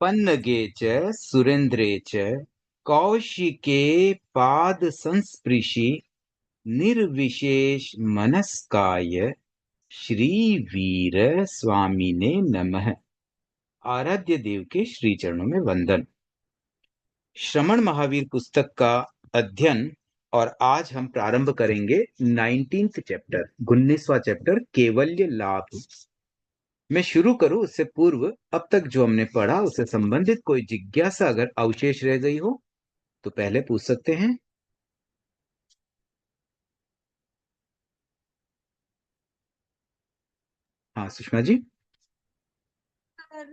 पन्नगे च सुरेन्द्रे च कौशिके पाद संस्पृशि निर्विशेष मनस्काय श्रीवीर स्वामिने नमः। आराध्य देव के श्री चरणों में वंदन। श्रमण महावीर पुस्तक का अध्ययन और आज हम प्रारंभ करेंगे 19th चैप्टर, 19वां चैप्टर कैवल्य लाभ। मैं शुरू करूं उससे पूर्व अब तक जो हमने पढ़ा उससे संबंधित कोई जिज्ञासा अगर अवशेष रह गई हो तो पहले पूछ सकते हैं। हाँ सुषमा जी। सर,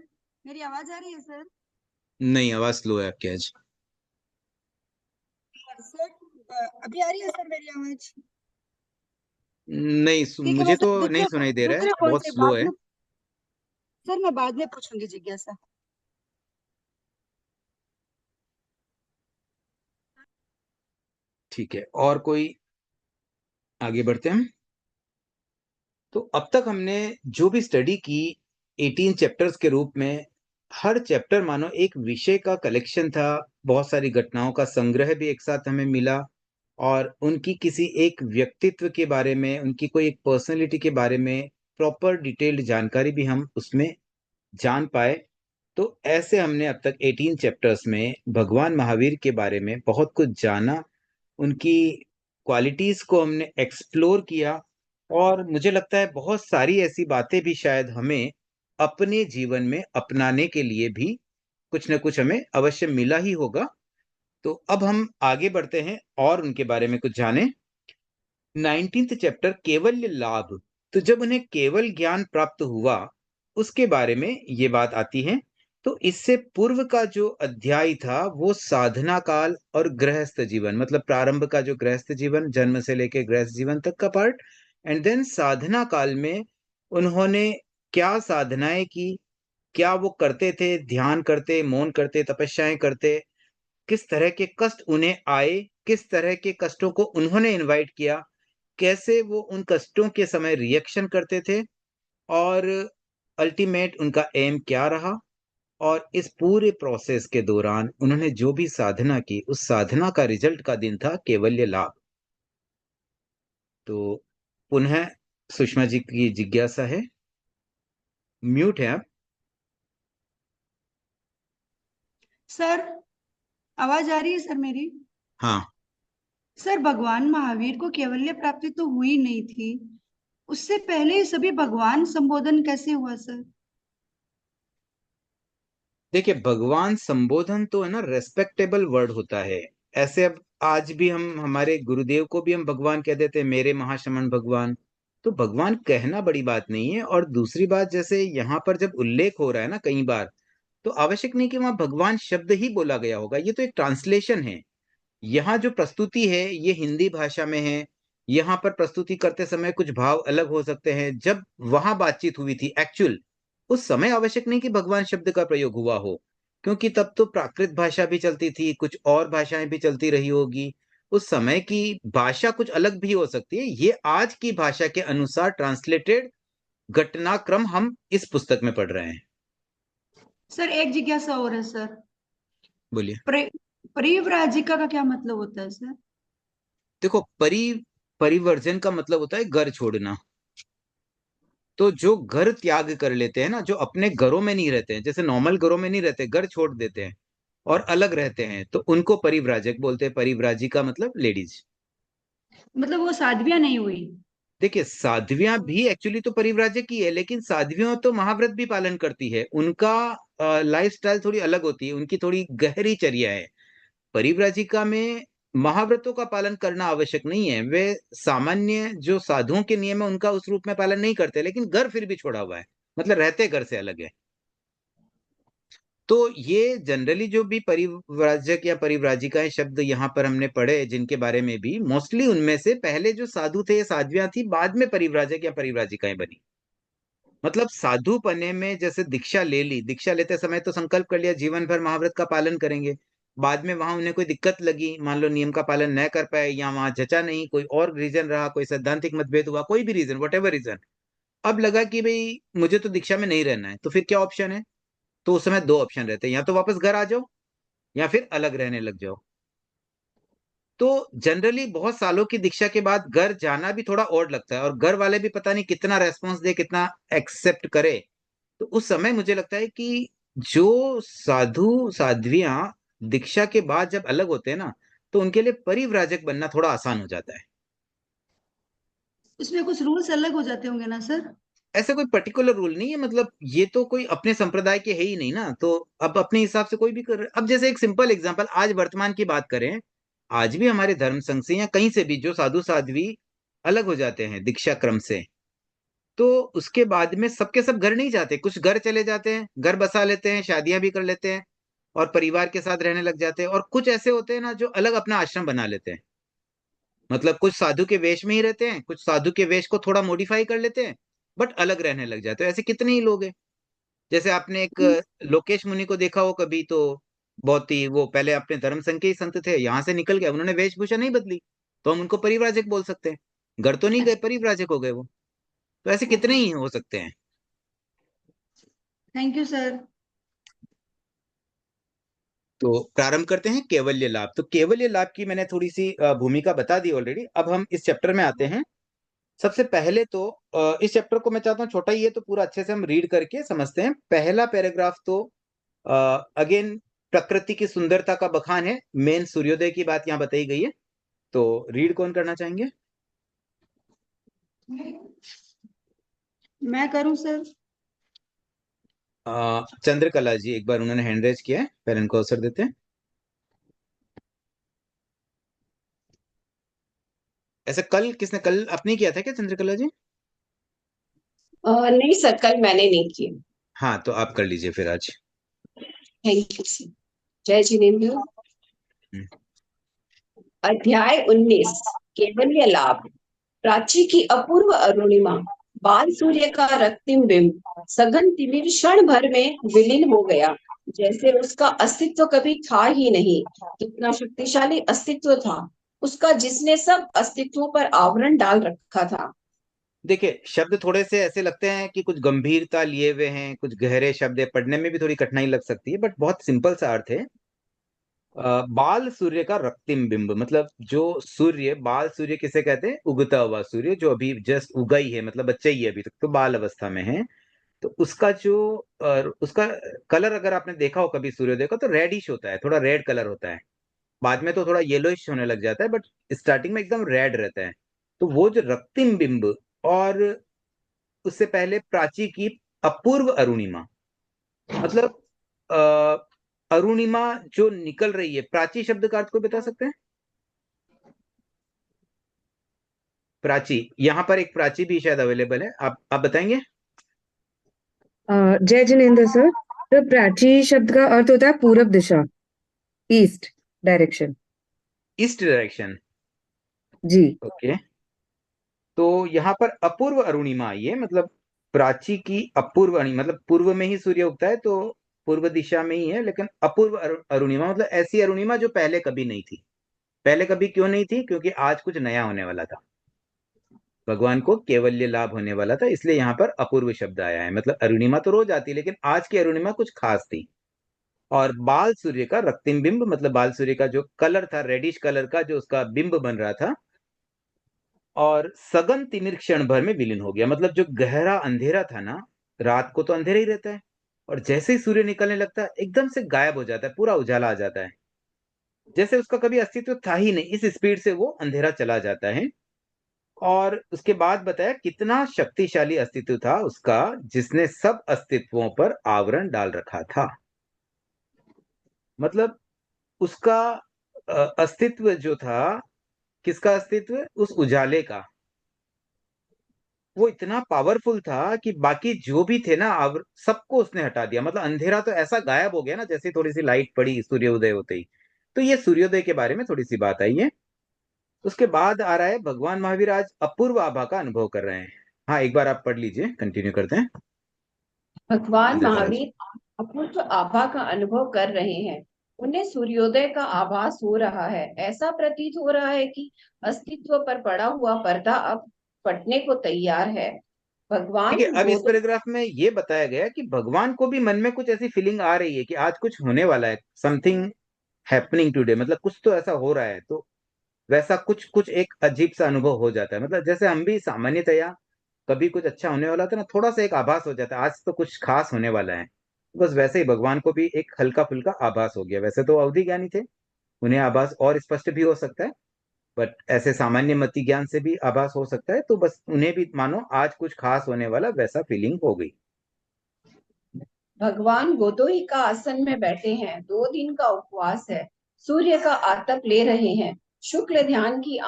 मेरी आवाज आ रही है सर? नहीं, आवाज स्लो है आपकी आज। सर, अभी आ रही है सर मेरी आवाज? नहीं, ठीक है, मैं मुझे तो सर नहीं सुनाई दे रहा है, दूसरे फोन बहुत से स्लो बाद है। में। सर, मैं बाद में पूछूंगी जिज्ञासा। ठीक है, और कोई? आगे बढ़ते हैं हम। तो अब तक हमने जो भी स्टडी की 18 चैप्टर्स के रूप में, हर चैप्टर मानो एक विषय का कलेक्शन था, बहुत सारी घटनाओं का संग्रह भी एक साथ हमें मिला और उनकी किसी एक व्यक्तित्व के बारे में, उनकी कोई एक पर्सनैलिटी के बारे में प्रॉपर डिटेल्ड जानकारी भी हम उसमें जान पाए। तो ऐसे हमने अब तक 18 चैप्टर्स में भगवान महावीर के बारे में बहुत कुछ जाना, उनकी क्वालिटीज को हमने एक्सप्लोर किया और मुझे लगता है बहुत सारी ऐसी बातें भी शायद हमें अपने जीवन में अपनाने के लिए भी कुछ ना कुछ हमें अवश्य मिला ही होगा। तो अब हम आगे बढ़ते हैं और उनके बारे में कुछ जाने। 19th चैप्टर केवल्य लाभ। तो जब उन्हें केवल ज्ञान प्राप्त हुआ उसके बारे में ये बात आती है। तो इससे पूर्व का जो अध्याय था वो साधना काल और गृहस्थ जीवन, मतलब प्रारंभ का जो गृहस्थ जीवन, जन्म से लेकर गृहस्थ जीवन तक का पार्ट, एंड देन साधना काल में उन्होंने क्या साधनाएं की, क्या वो करते थे, ध्यान करते, मौन करते, तपस्याएं करते, किस तरह के कष्ट उन्हें आए, किस तरह के कष्टों को उन्होंने इनवाइट किया, कैसे वो उन कष्टों के समय रिएक्शन करते थे और अल्टीमेट उनका एम क्या रहा। और इस पूरे प्रोसेस के दौरान उन्होंने जो भी साधना की उस साधना का रिजल्ट का दिन था कैवल्य लाभ। तो पुनः सुषमा जी की जिज्ञासा है। म्यूट है आप। सर, आवाज आ रही है सर मेरी? हाँ, सर, भगवान महावीर को कैवल्य प्राप्ति तो हुई नहीं थी, उससे पहले ये सभी भगवान संबोधन कैसे हुआ सर? देखिए भगवान संबोधन तो है ना रेस्पेक्टेबल वर्ड होता है। ऐसे अब आज भी हम हमारे गुरुदेव को भी हम भगवान कह देते हैं, मेरे महाश्रमण भगवान। तो भगवान कहना बड़ी बात नहीं है। और दूसरी बात, जैसे यहाँ पर जब उल्लेख हो रहा है ना कई बार, तो आवश्यक नहीं कि वहां भगवान शब्द ही बोला गया होगा, ये तो एक ट्रांसलेशन है। यहाँ जो प्रस्तुति है ये हिंदी भाषा में है। यहाँ पर प्रस्तुति करते समय कुछ भाव अलग हो सकते हैं। जब वहां बातचीत हुई थी एक्चुअल, उस समय आवश्यक नहीं कि भगवान शब्द का प्रयोग हुआ हो, क्योंकि तब तो प्राकृत भाषा भी चलती थी, कुछ और भाषाएं भी चलती रही होगी। उस समय की भाषा कुछ अलग भी हो सकती है। ये आज की भाषा के अनुसार ट्रांसलेटेड घटनाक्रम हम इस पुस्तक में पढ़ रहे हैं। सर, एक जिज्ञासा और है सर। बोलिए। परिव्राजिका का क्या मतलब होता है सर? देखो, परिवर्जन का मतलब होता है घर छोड़ना। तो जो घर त्याग कर लेते हैं ना, जो अपने घरों में नहीं रहते हैं, जैसे नॉर्मल घरों में नहीं रहते, घर छोड़ देते हैं और अलग रहते हैं, तो उनको परिव्राजक बोलते हैं। परिव्राजिका मतलब लेडीज। मतलब वो साध्वियां नहीं हुई? देखिए साध्वियां भी एक्चुअली तो परिव्राजक ही है, लेकिन साध्वियों तो महाव्रत भी पालन करती है। उनका लाइफ स्टाइल थोड़ी अलग होती है, उनकी थोड़ी गहरी चर्या है। परिव्राजिका में महाव्रतों का पालन करना आवश्यक नहीं है। वे सामान्य जो साधुओं के नियम है उनका उस रूप में पालन नहीं करते, लेकिन घर फिर भी छोड़ा हुआ है, मतलब रहते घर से अलग है। तो ये जनरली जो भी परिव्राजक या परिव्राजिकाएं शब्द यहाँ पर हमने पढ़े, जिनके बारे में भी मोस्टली उनमें से पहले जो साधु थे, साध्वियां थी, बाद में परिव्राजक या परिव्राजिकाएं बनी। मतलब साधु पने में जैसे दीक्षा ले ली, दीक्षा लेते समय तो संकल्प कर लिया जीवन भर महाव्रत का पालन करेंगे। बाद में वहां उन्हें कोई दिक्कत लगी, मान लो नियम का पालन न कर पाए या वहां जचा नहीं, कोई और रीजन रहा, कोई सैद्धांतिक मतभेद हुआ, कोई भी रीजन, वट एवर रीजन, अब लगा कि भाई मुझे तो दीक्षा में नहीं रहना है, तो फिर क्या ऑप्शन है? तो उस समय दो ऑप्शन रहते हैं, या तो वापस घर आ जाओ या फिर अलग रहने लग जाओ। तो जनरली बहुत सालों की दीक्षा के बाद घर जाना भी थोड़ा ऑड लगता है, और घर वाले भी पता नहीं कितना रेस्पॉन्स दे, कितना एक्सेप्ट करे। तो उस समय मुझे लगता है कि जो साधु साध्वियां दीक्षा के बाद जब अलग होते हैं ना, तो उनके लिए परिव्राजक बनना थोड़ा आसान हो जाता है। इसमें कुछ रूल्स अलग हो जाते होंगे ना सर? ऐसा कोई पर्टिकुलर रूल नहीं है, मतलब ये तो कोई अपने संप्रदाय के है ही नहीं ना, तो अब अपने हिसाब से कोई भी कर। अब जैसे एक सिंपल एग्जांपल, आज वर्तमान की बात करें, आज भी हमारे धर्म संघ से या कहीं से भी जो साधु साध्वी अलग हो जाते हैं दीक्षा क्रम से, तो उसके बाद में सबके सब घर नहीं जाते, कुछ घर चले जाते हैं, घर बसा लेते हैं, शादियां भी कर लेते हैं और परिवार के साथ रहने लग जाते हैं। और कुछ ऐसे होते हैं ना जो अलग अपना आश्रम बना लेते हैं, मतलब कुछ साधु के वेश में ही रहते हैं, कुछ साधु के वेश को थोड़ा मॉडिफाई कर लेते हैं, बट अलग रहने लग जाते हैं। ऐसे कितने ही लोग हैं। जैसे आपने एक लोकेश मुनि को देखा हो कभी, तो बहुत ही, वो पहले अपने धर्म संघ के ही संत थे, यहाँ से निकल गए, उन्होंने वेशभूषा नहीं बदली, तो हम उनको परिव्राजक बोल सकते हैं। घर तो नहीं गए, परिव्राजक हो गए वो। तो ऐसे कितने ही हो सकते हैं। Thank you sir. तो प्रारंभ करते हैं केवल्य लाभ। तो केवल्य लाभ की मैंने थोड़ी सी भूमिका बता दी ऑलरेडी। अब हम इस चैप्टर में आते हैं। सबसे पहले तो इस चैप्टर को मैं चाहता हूँ छोटा ही है, तो पूरा अच्छे से हम रीड करके समझते हैं। पहला पैराग्राफ तो अगेन प्रकृति की सुंदरता का बखान है, मेन सूर्योदय की बात यहाँ बताई गई है। तो रीड कौन करना चाहेंगे? मैं करूं सर? चंद्रकला जी, एक बार उन्होंने हैंड रेज किया है, पहले उनको अवसर देते हैं। ऐसा कल किसने, कल आपने किया था क्या चंद्रकला जी? नहीं सर, कल मैंने नहीं किया। हाँ, तो आप कर लीजिए फिर आज। Thank you sir. जय जिनेन्द्र। हम्म। अध्याय 19, केवल्य लाभ। प्राची की अपूर्व अरुणिमा, बाल सूर्य का रक्तिम बिंब सघन तिमिर क्षण भर में विलीन हो गया, जैसे उसका अस्तित्व कभी था ही नहीं। कितना शक्तिशाली अस्तित्व था उसका, जिसने सब अस्तित्वों पर आवरण डाल रखा था। देखिए, शब्द थोड़े से ऐसे लगते हैं कि कुछ गंभीरता लिए हुए हैं, कुछ गहरे शब्द है, पढ़ने में भी थोड़ी कठिनाई लग सकती है, बट बहुत सिंपल सा अर्थ है। बाल सूर्य का रक्तिम बिंब, मतलब जो सूर्य, बाल सूर्य किसे कहते हैं? उगता हुआ सूर्य, जो अभी जस्ट उगा ही है, मतलब बच्चा ही है, अभी तक तो बाल अवस्था में है। तो उसका जो उसका कलर अगर आपने देखा हो कभी सूर्योदय का, तो रेडिश होता है, थोड़ा रेड कलर होता है। बाद में तो थोड़ा येलोइश होने लग जाता है, बट स्टार्टिंग में एकदम रेड रहता है। तो वो जो रक्तिम बिंब, और उससे पहले प्राची की अपूर्व अरुणिमा, मतलब अरुणिमा जो निकल रही है। प्राची शब्द का अर्थ कोई बता सकते हैं? प्राची, यहाँ पर एक प्राची भी शायद अवेलेबल है, आप बताएंगे? जय जिनेन्द्र सर। तो प्राची शब्द का अर्थ होता है पूरब दिशा, ईस्ट डायरेक्शन। East direction. जी। ओके। तो यहाँ पर अपूर्व अरुणिमा आई है, मतलब प्राची की अपूर्व अरुणिमा, मतलब पूर्व में ही सूर्य उगता है, तो पूर्व दिशा में ही है, लेकिन अपूर्व अरुणिमा मतलब ऐसी अरुणिमा जो पहले कभी नहीं थी। पहले कभी क्यों नहीं थी? क्योंकि आज कुछ नया होने वाला था, भगवान को केवल्य लाभ होने वाला था, इसलिए यहाँ पर अपूर्व शब्द आया है। मतलब अरुणिमा तो रोज आती है, लेकिन आज की अरुणिमा कुछ खास थी। और बाल सूर्य का रक्तिम बिंब, मतलब बाल सूर्य का जो कलर था, रेडिश कलर का, जो उसका बिंब बन रहा था, और सघन तिमिर क्षण भर में विलीन हो गया। मतलब जो गहरा अंधेरा था ना, रात को तो अंधेरा ही रहता है, और जैसे ही सूर्य निकलने लगता है एकदम से गायब हो जाता है, पूरा उजाला आ जाता है, जैसे उसका कभी अस्तित्व था ही नहीं। इस स्पीड से वो अंधेरा चला जाता है। और उसके बाद बताया कितना शक्तिशाली अस्तित्व था उसका, जिसने सब अस्तित्वों पर आवरण डाल रखा था। मतलब उसका अस्तित्व जो था, किसका अस्तित्व? उस उजाले का। वो इतना पावरफुल था कि बाकी जो भी थे ना, सबको उसने हटा दिया। मतलब अंधेरा तो ऐसा गायब हो गया ना, जैसे थोड़ी सी लाइट पड़ी सूर्योदय होते ही। तो ये सूर्योदय के बारे में थोड़ी सी बात आई है। उसके बाद आ रहा है भगवान महावीर आज अपूर्व आभा का अनुभव कर रहे हैं। हाँ, एक बार आप पढ़ लीजिए, कंटिन्यू करते हैं। भगवान चंद्रकला जी। महावीर अपूर्व आभा का अनुभव कर रहे हैं। उन्हें सूर्योदय का आभास हो रहा है। ऐसा प्रतीत हो रहा है कि अस्तित्व पर पड़ा हुआ पर्दा अब फटने को तैयार है। भगवान ठीक है, अब इस गोदो पैराग्राफ में ये बताया गया कि भगवान को भी मन में कुछ ऐसी फीलिंग आ रही है कि आज कुछ होने वाला है, समथिंग हैपनिंग टुडे, मतलब कुछ तो ऐसा हो रहा है। तो वैसा कुछ कुछ एक अजीब सा अनुभव हो जाता है, मतलब जैसे हम भी सामान्यतया कभी कुछ अच्छा होने वाला होता है ना, थोड़ा सा एक आभास हो जाता है आज तो कुछ खास होने वाला है। बस वैसे ही भगवान को भी एक हल्का फुल्का आभास हो गया। वैसे तो अवधि ज्ञानी थे, उन्हें आभास और स्पष्ट भी हो सकता है, बट ऐसे सामान्य मति ज्ञान से भी आभास हो सकता है। तो बस उन्हें भी मानो आज कुछ खास होने वाला वैसा फीलिंग हो गई। भगवान गोदोई का आसन में बैठे हैं, 2 दिन का उपवास है, सूर्य का आतप ले रहे हैं, शुक्ल ध्यान की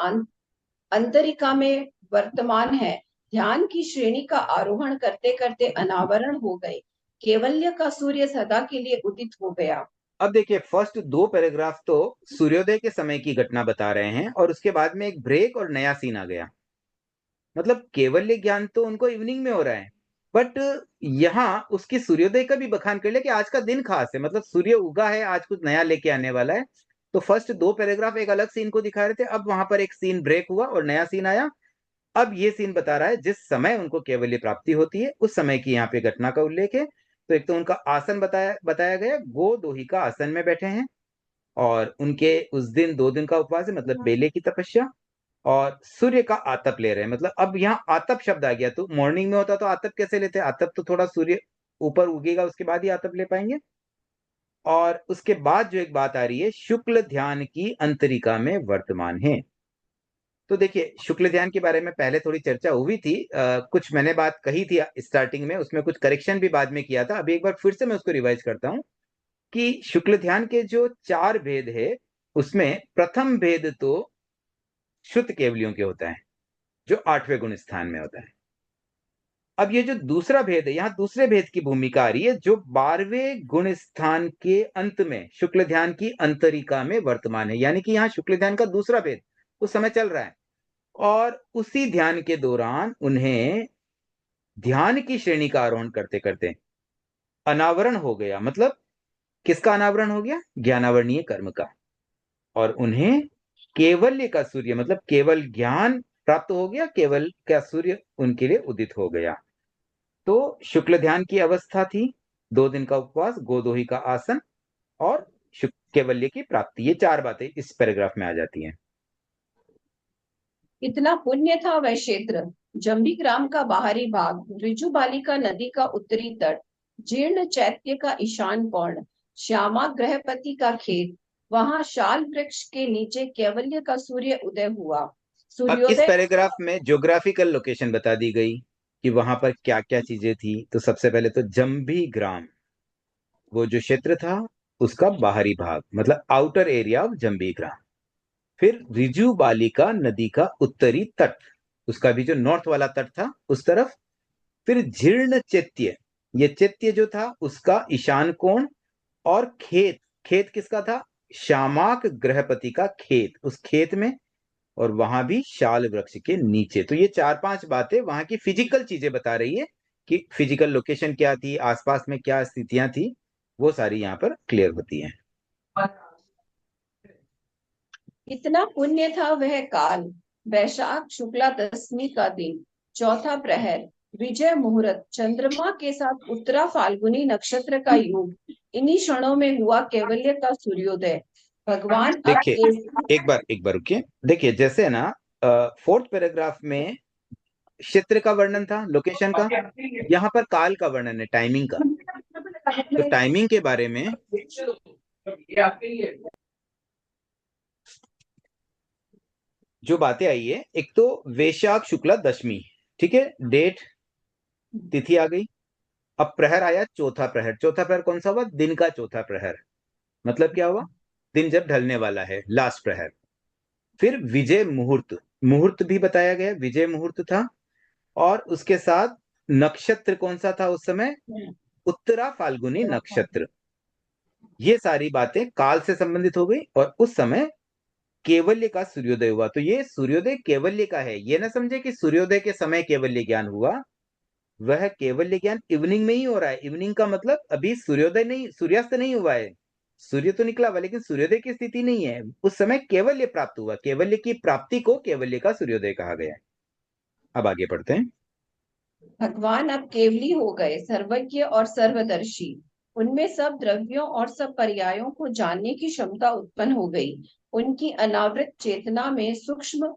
अंतरिका में वर्तमान है, ध्यान की श्रेणी का आरोहण करते करते अनावरण हो गए, केवल्य का सूर्य सदा के लिए उदित हो गया। अब देखिए, फर्स्ट 2 पैराग्राफ तो सूर्योदय के समय की घटना बता रहे हैं और उसके बाद में एक ब्रेक और नया सीन आ गया। मतलब केवल्य ज्ञान तो उनको इवनिंग में हो रहा है, बट यहाँ उसकी सूर्योदय का भी बखान कर लिया कि आज का दिन खास है, मतलब सूर्य उगा है, आज कुछ नया लेके आने वाला है। तो फर्स्ट 2 पैराग्राफ एक अलग सीन को दिखा रहे थे, अब वहां पर एक सीन ब्रेक हुआ और नया सीन आया। अब ये सीन बता रहा है जिस समय उनको केवल्य प्राप्ति होती है उस समय की यहाँ पे घटना का उल्लेख है। तो एक तो उनका आसन बताया बताया गया, गो दोही का आसन में बैठे हैं और उनके उस दिन 2 दिन का उपवास है, मतलब बेले की तपस्या, और सूर्य का आतप ले रहे हैं। मतलब अब यहाँ आतप शब्द आ गया। तो मॉर्निंग में होता तो आतप कैसे लेते? आतप तो थोड़ा सूर्य ऊपर उगेगा उसके बाद ही आतप ले पाएंगे। और उसके बाद जो एक बात आ रही है, शुक्ल ध्यान की अंतरिका में वर्तमान है। तो देखिए, शुक्ल ध्यान के बारे में पहले थोड़ी चर्चा हुई थी, कुछ मैंने बात कही थी स्टार्टिंग में, उसमें कुछ करेक्शन भी बाद में किया था। अभी एक बार फिर से मैं उसको रिवाइज करता हूं कि शुक्ल ध्यान के जो 4 भेद है उसमें प्रथम भेद तो शुद्ध केवलियों के होता है जो 8वें गुण स्थान में होता है। अब ये जो दूसरा भेद है, यहाँ दूसरे भेद की भूमिका आ रही है जो 12वें गुण स्थान के अंत में शुक्ल ध्यान की अंतरिका में वर्तमान है। यानी कि यहाँ शुक्ल ध्यान का दूसरा भेद उस समय चल रहा है और उसी ध्यान के दौरान उन्हें ध्यान की श्रेणी का आरोहण करते करते अनावरण हो गया। मतलब किसका अनावरण हो गया? ज्ञानावरणीय कर्म का। और उन्हें केवल्य का सूर्य, मतलब केवल ज्ञान प्राप्त हो गया, केवल का सूर्य उनके लिए उदित हो गया। तो शुक्ल ध्यान की अवस्था थी, 2 दिन का उपवास, गोदोही का आसन और केवल्य की प्राप्ति। ये 4 बातें इस पैराग्राफ में आ जाती हैं। कितना पुण्य था वह क्षेत्र, जंबी ग्राम का बाहरी भाग, ऋजु बालिका नदी का उत्तरी तट, जीर्ण चैत्य का ईशान कोण, श्यामा गृहपति का खेत, वहां शाल वृक्ष के नीचे केवल्य का सूर्य उदय हुआ। अब इस सूर्योदय पैराग्राफ में ज्योग्राफिकल लोकेशन बता दी गई कि वहां पर क्या क्या चीजें थी। तो सबसे पहले तो जंभी ग्राम, वो जो क्षेत्र था उसका बाहरी भाग, मतलब आउटर एरिया ऑफ जंबी ग्राम। फिर रिजु बालिका नदी का उत्तरी तट, उसका भी जो नॉर्थ वाला तट था उस तरफ। फिर जीर्ण चैत्य, ये चैत्य जो था उसका ईशान कोण। और खेत, खेत किसका था? श्यामाक गृहपति का खेत, उस खेत में। और वहां भी शाल वृक्ष के नीचे। तो ये 4-5 बातें वहां की फिजिकल चीजें बता रही है कि फिजिकल लोकेशन क्या थी, आसपास में क्या स्थितियां थी, वो सारी यहाँ पर क्लियर होती हैं। कितना पुण्य था वह काल, वैशाख शुक्ला दशमी का दिन, चौथा प्रहर, विजय मुहूर्त, चंद्रमा के साथ उत्तरा फाल्गुनी नक्षत्र का योग, इन्हीं क्षणों में हुआ केवल्य का सूर्योदय। भगवान अब देखिए, एक बार रुकिए। देखिए, जैसे ना 4th पैराग्राफ में क्षेत्र का वर्णन था, लोकेशन का, यहाँ पर काल का वर्णन है, टाइमिंग का। तो टाइमिंग के बारे में जो बातें आई है, एक तो वैशाख शुक्ला दशमी, ठीक है, डेट तिथि आ गई। अब प्रहर आया, चौथा प्रहर। चौथा प्रहर कौन सा हुआ? दिन का चौथा प्रहर। मतलब क्या हुआ? दिन जब ढलने वाला है, लास्ट प्रहर। फिर विजय मुहूर्त, मुहूर्त भी बताया गया, विजय मुहूर्त था। और उसके साथ नक्षत्र कौन सा था उस समय? उत्तरा फाल्गुनी नक्षत्र। ये सारी बातें काल से संबंधित हो गई और उस समय केवल्य का सूर्योदय हुआ। तो ये सूर्योदय केवल्य का है, ये ना समझे कि सूर्योदय के समय केवल्य ज्ञान हुआ। वह केवल्य ज्ञान इवनिंग में ही हो रहा है। इवनिंग का मतलब अभी सूर्योदय नहीं, सूर्यास्त नहीं हुआ है। सूर्य तो निकला हुआ लेकिन सूर्योदय की स्थिति नहीं है। उस समय केवल्य प्राप्त हुआ, केवल्य की प्राप्ति को केवल्य का सूर्योदय कहा गया है। अब आगे पढ़ते हैं। भगवान अब केवली हो गए, सर्वज्ञ और सर्वदर्शी। उनमें सब द्रव्यों और सब पर्यायों को जानने की क्षमता उत्पन्न हो गई। उनकी अनावृत चेतना में सूक्ष्म,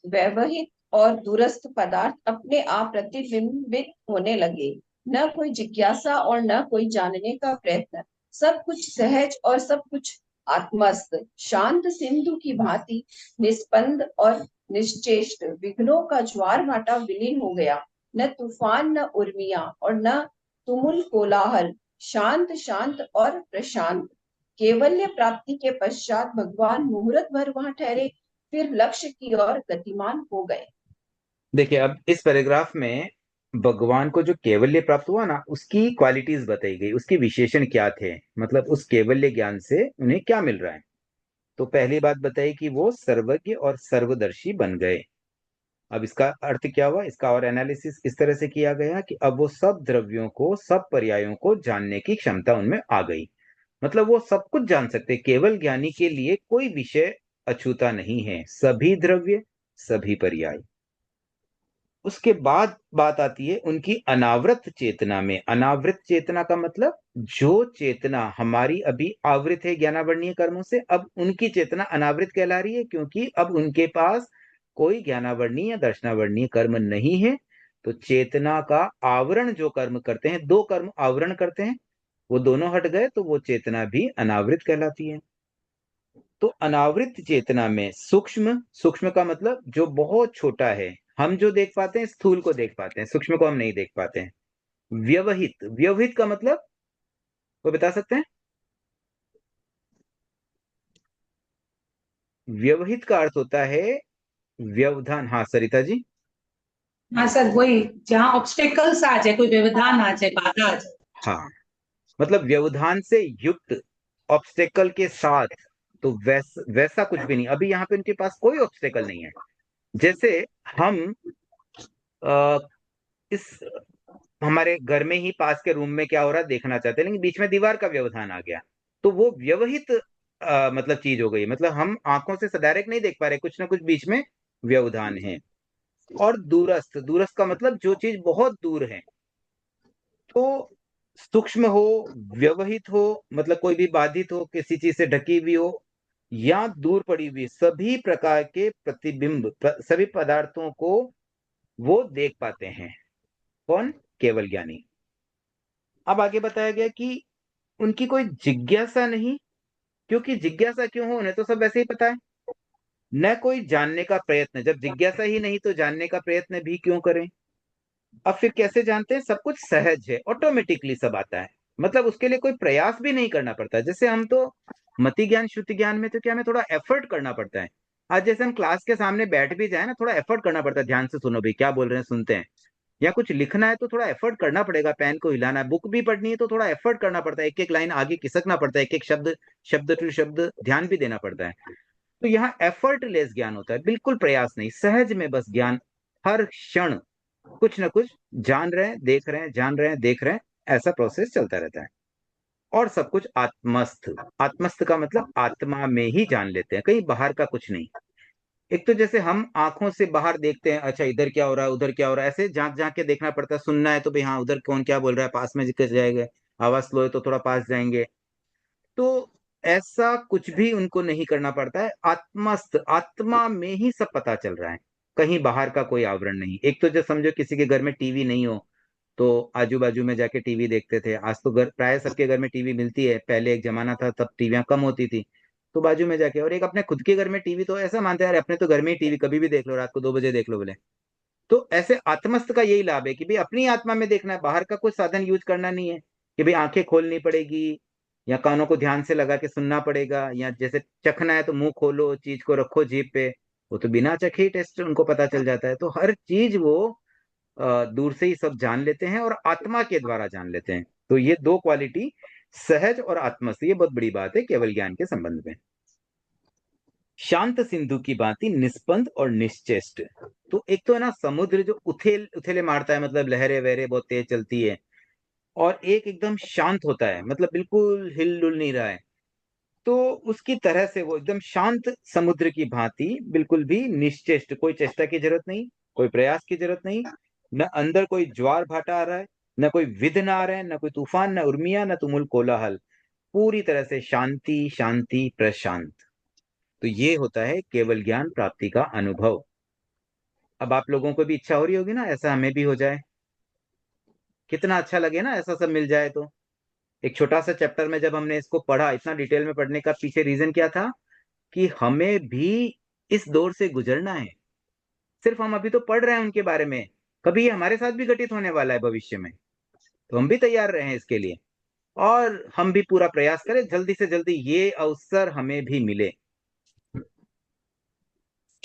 व्यवहित और दूरस्थ पदार्थ अपने आप प्रतिबिंबित होने लगे। न कोई जिज्ञासा और न कोई जानने का प्रयत्न, सब कुछ सहज और सब कुछ आत्मस्थ, शांत सिंधु की भांति निस्पंद और निश्चेष्ट। विघ्नों का ज्वार भाटा विलीन हो गया। न तूफान, न उर्मियां और न तुमुल कोलाहल, शांत शांत और प्रशांत। केवल्य प्राप्ति के पश्चात भगवान मुहूर्त भर वहां ठहरे, फिर लक्ष्य की ओर गतिमान हो गए। देखिए, अब इस पैराग्राफ में भगवान को जो कैवल्य प्राप्त हुआ ना, उसकी क्वालिटीज बताई गई, उसके विशेषण क्या थे, मतलब उस कैवल्य ज्ञान से उन्हें क्या मिल रहा है। तो पहली बात बताई कि वो सर्वज्ञ और सर्वदर्शी बन गए। अब इसका अर्थ क्या हुआ, इसका और एनालिसिस इस तरह से किया गया कि अब वो सब द्रव्यों को, सब पर्यायों को जानने की क्षमता उनमें आ गई। मतलब वो सब कुछ जान सकते। केवल ज्ञानी के लिए कोई विषय अछूता नहीं है, सभी द्रव्य, सभी पर्याय। उसके बाद बात आती है उनकी अनावृत चेतना में। अनावृत चेतना का मतलब जो चेतना हमारी अभी आवृत है ज्ञानावर्णीय कर्मों से, अब उनकी चेतना अनावृत कहला रही है, क्योंकि अब उनके पास कोई ज्ञानावर्णीय या दर्शनावर्णीय कर्म नहीं है। तो चेतना का आवरण जो कर्म करते हैं, दो कर्म आवरण करते हैं, वो दोनों हट गए, तो वो चेतना भी अनावृत कहलाती है। तो अनावृत चेतना में सूक्ष्म, सूक्ष्म का मतलब जो बहुत छोटा है, हम जो देख पाते हैं स्थूल को देख पाते हैं, सूक्ष्म को हम नहीं देख पाते हैं। व्यवहित, व्यवहित का मतलब वो बता सकते हैं? व्यवहित का अर्थ होता है व्यवधान। हाँ सरिता जी। हाँ सर, वही जहाँ ऑब्स्टेकल्स आ जाए, कोई व्यवधान आ जाए, बाधा आ जाए। हाँ, मतलब व्यवधान से युक्त, ऑब्स्टेकल के साथ। तो वैसा कुछ भी नहीं, अभी यहाँ पे उनके पास कोई ऑब्स्टेकल नहीं है। जैसे हम आ, इस हमारे घर में ही पास के रूम में क्या हो रहा है देखना चाहते हैं, लेकिन बीच में दीवार का व्यवधान आ गया, तो वो व्यवहित मतलब चीज हो गई। मतलब हम आंखों से डायरेक्ट नहीं देख पा रहे, कुछ ना कुछ बीच में व्यवधान है। और दूरस्थ, दूरस्थ का मतलब जो चीज बहुत दूर है। तो सूक्ष्म हो, व्यवहित हो, मतलब कोई भी बाधित हो, किसी चीज से ढकी हुई हो, या दूर पड़ी हुई, सभी प्रकार के प्रतिबिंब, सभी पदार्थों को वो देख पाते हैं। कौन? केवल ज्ञानी। अब आगे बताया गया कि उनकी कोई जिज्ञासा नहीं, क्योंकि जिज्ञासा क्यों हो, उन्हें तो सब वैसे ही पता है। न कोई जानने का प्रयत्न, जब जिज्ञासा ही नहीं तो जानने का प्रयत्न भी क्यों करें। अब फिर कैसे जानते हैं? सब कुछ सहज है, ऑटोमेटिकली सब आता है, मतलब उसके लिए कोई प्रयास भी नहीं करना पड़ता। जैसे हम तो मति ज्ञान, श्रुति ज्ञान में तो क्या, हमें थोड़ा एफर्ट करना पड़ता है। आज जैसे हम क्लास के सामने बैठ भी जाए ना, थोड़ा एफर्ट करना पड़ता है, ध्यान से सुनो भाई क्या बोल रहे हैं, सुनते हैं। या कुछ लिखना है तो थोड़ा एफर्ट करना पड़ेगा, पेन को हिलाना है। बुक भी पढ़नी है तो थोड़ा एफर्ट करना पड़ता है, एक एक लाइन आगे खिसकना पड़ता है, एक एक शब्द, शब्द टू शब्द ध्यान भी देना पड़ता है। तो यहाँ एफर्टलेस ज्ञान होता है, बिल्कुल प्रयास नहीं, सहज में बस ज्ञान। हर क्षण कुछ ना कुछ जान रहे हैं, देख रहे हैं, जान रहे हैं, देख रहे हैं, ऐसा प्रोसेस चलता रहता है। और सब कुछ आत्मस्थ। आत्मस्थ का मतलब आत्मा में ही जान लेते हैं, कहीं बाहर का कुछ नहीं। एक तो जैसे हम आंखों से बाहर देखते हैं, अच्छा इधर क्या हो रहा है, उधर क्या हो रहा है, ऐसे झांक झांक के देखना पड़ता है। सुनना है तो भाई हाँ उधर कौन क्या बोल रहा है, पास में जिक्र जाएंगे, आवाज स्लो है तो थोड़ा पास जाएंगे। तो ऐसा कुछ भी उनको नहीं करना पड़ता है, आत्मस्थ, आत्मा में ही सब पता चल रहा है, कहीं बाहर का कोई आवरण नहीं। एक तो जब समझो किसी के घर में टीवी नहीं हो, तो आजू बाजू में जाके टीवी देखते थे। आज तो घर, प्राय सबके घर में टीवी मिलती है, पहले एक जमाना था तब टीवियां कम होती थी, तो बाजू में जाके। और एक अपने खुद के घर में टीवी, तो ऐसा मानते हैं यार अपने तो घर में ही टीवी, कभी भी देख लो, रात को 2 बजे देख लो बोले। तो ऐसे आत्मस्थ का यही लाभ है कि भाई अपनी आत्मा में देखना है, बाहर का कुछ साधन यूज करना नहीं है कि भाई आंखें खोलनी पड़ेगी या कानों को ध्यान से लगा के सुनना पड़ेगा, या जैसे चखना है तो मुंह खोलो, चीज को रखो जीभ पे, वो तो बिना चखे ही टेस्ट उनको पता चल जाता है। तो हर चीज वो दूर से ही सब जान लेते हैं और आत्मा के द्वारा जान लेते हैं। तो ये दो क्वालिटी, सहज और आत्मस्थ, ये बहुत बड़ी बात है केवल ज्ञान के संबंध में। शांत सिंधु की भांति निस्पंद और निश्चेष्ट। तो एक तो है ना समुद्र जो उथेल उथेले मारता है, मतलब लहरें वहरें बहुत तेज चलती है, और एक एकदम शांत होता है, मतलब बिल्कुल हिल डुल नहीं रहा है। तो उसकी तरह से वो एकदम शांत समुद्र की भांति, बिल्कुल भी निश्चेष्ट, कोई चेष्टा की जरूरत नहीं, कोई प्रयास की जरूरत नहीं, न अंदर कोई ज्वार भाटा आ रहा है, न कोई विघ्न आ रहे हैं, न कोई तूफान, न उर्मिया, न तुमुल कोलाहल। पूरी तरह से शांति शांति प्रशांत। तो ये होता है केवल ज्ञान प्राप्ति का अनुभव। अब आप लोगों को भी इच्छा हो रही होगी ना ऐसा हमें भी हो जाए। कितना अच्छा लगे ना ऐसा सब मिल जाए तो। एक छोटा सा चैप्टर में जब हमने इसको पढ़ा, इतना डिटेल में पढ़ने का पीछे रीजन क्या था कि हमें भी इस दौर से गुजरना है। सिर्फ हम अभी तो पढ़ रहे हैं उनके बारे में, कभी ये हमारे साथ भी घटित होने वाला है भविष्य में। तो हम भी तैयार रहे इसके लिए, और हम भी पूरा प्रयास करें जल्दी से जल्दी ये अवसर हमें भी मिले।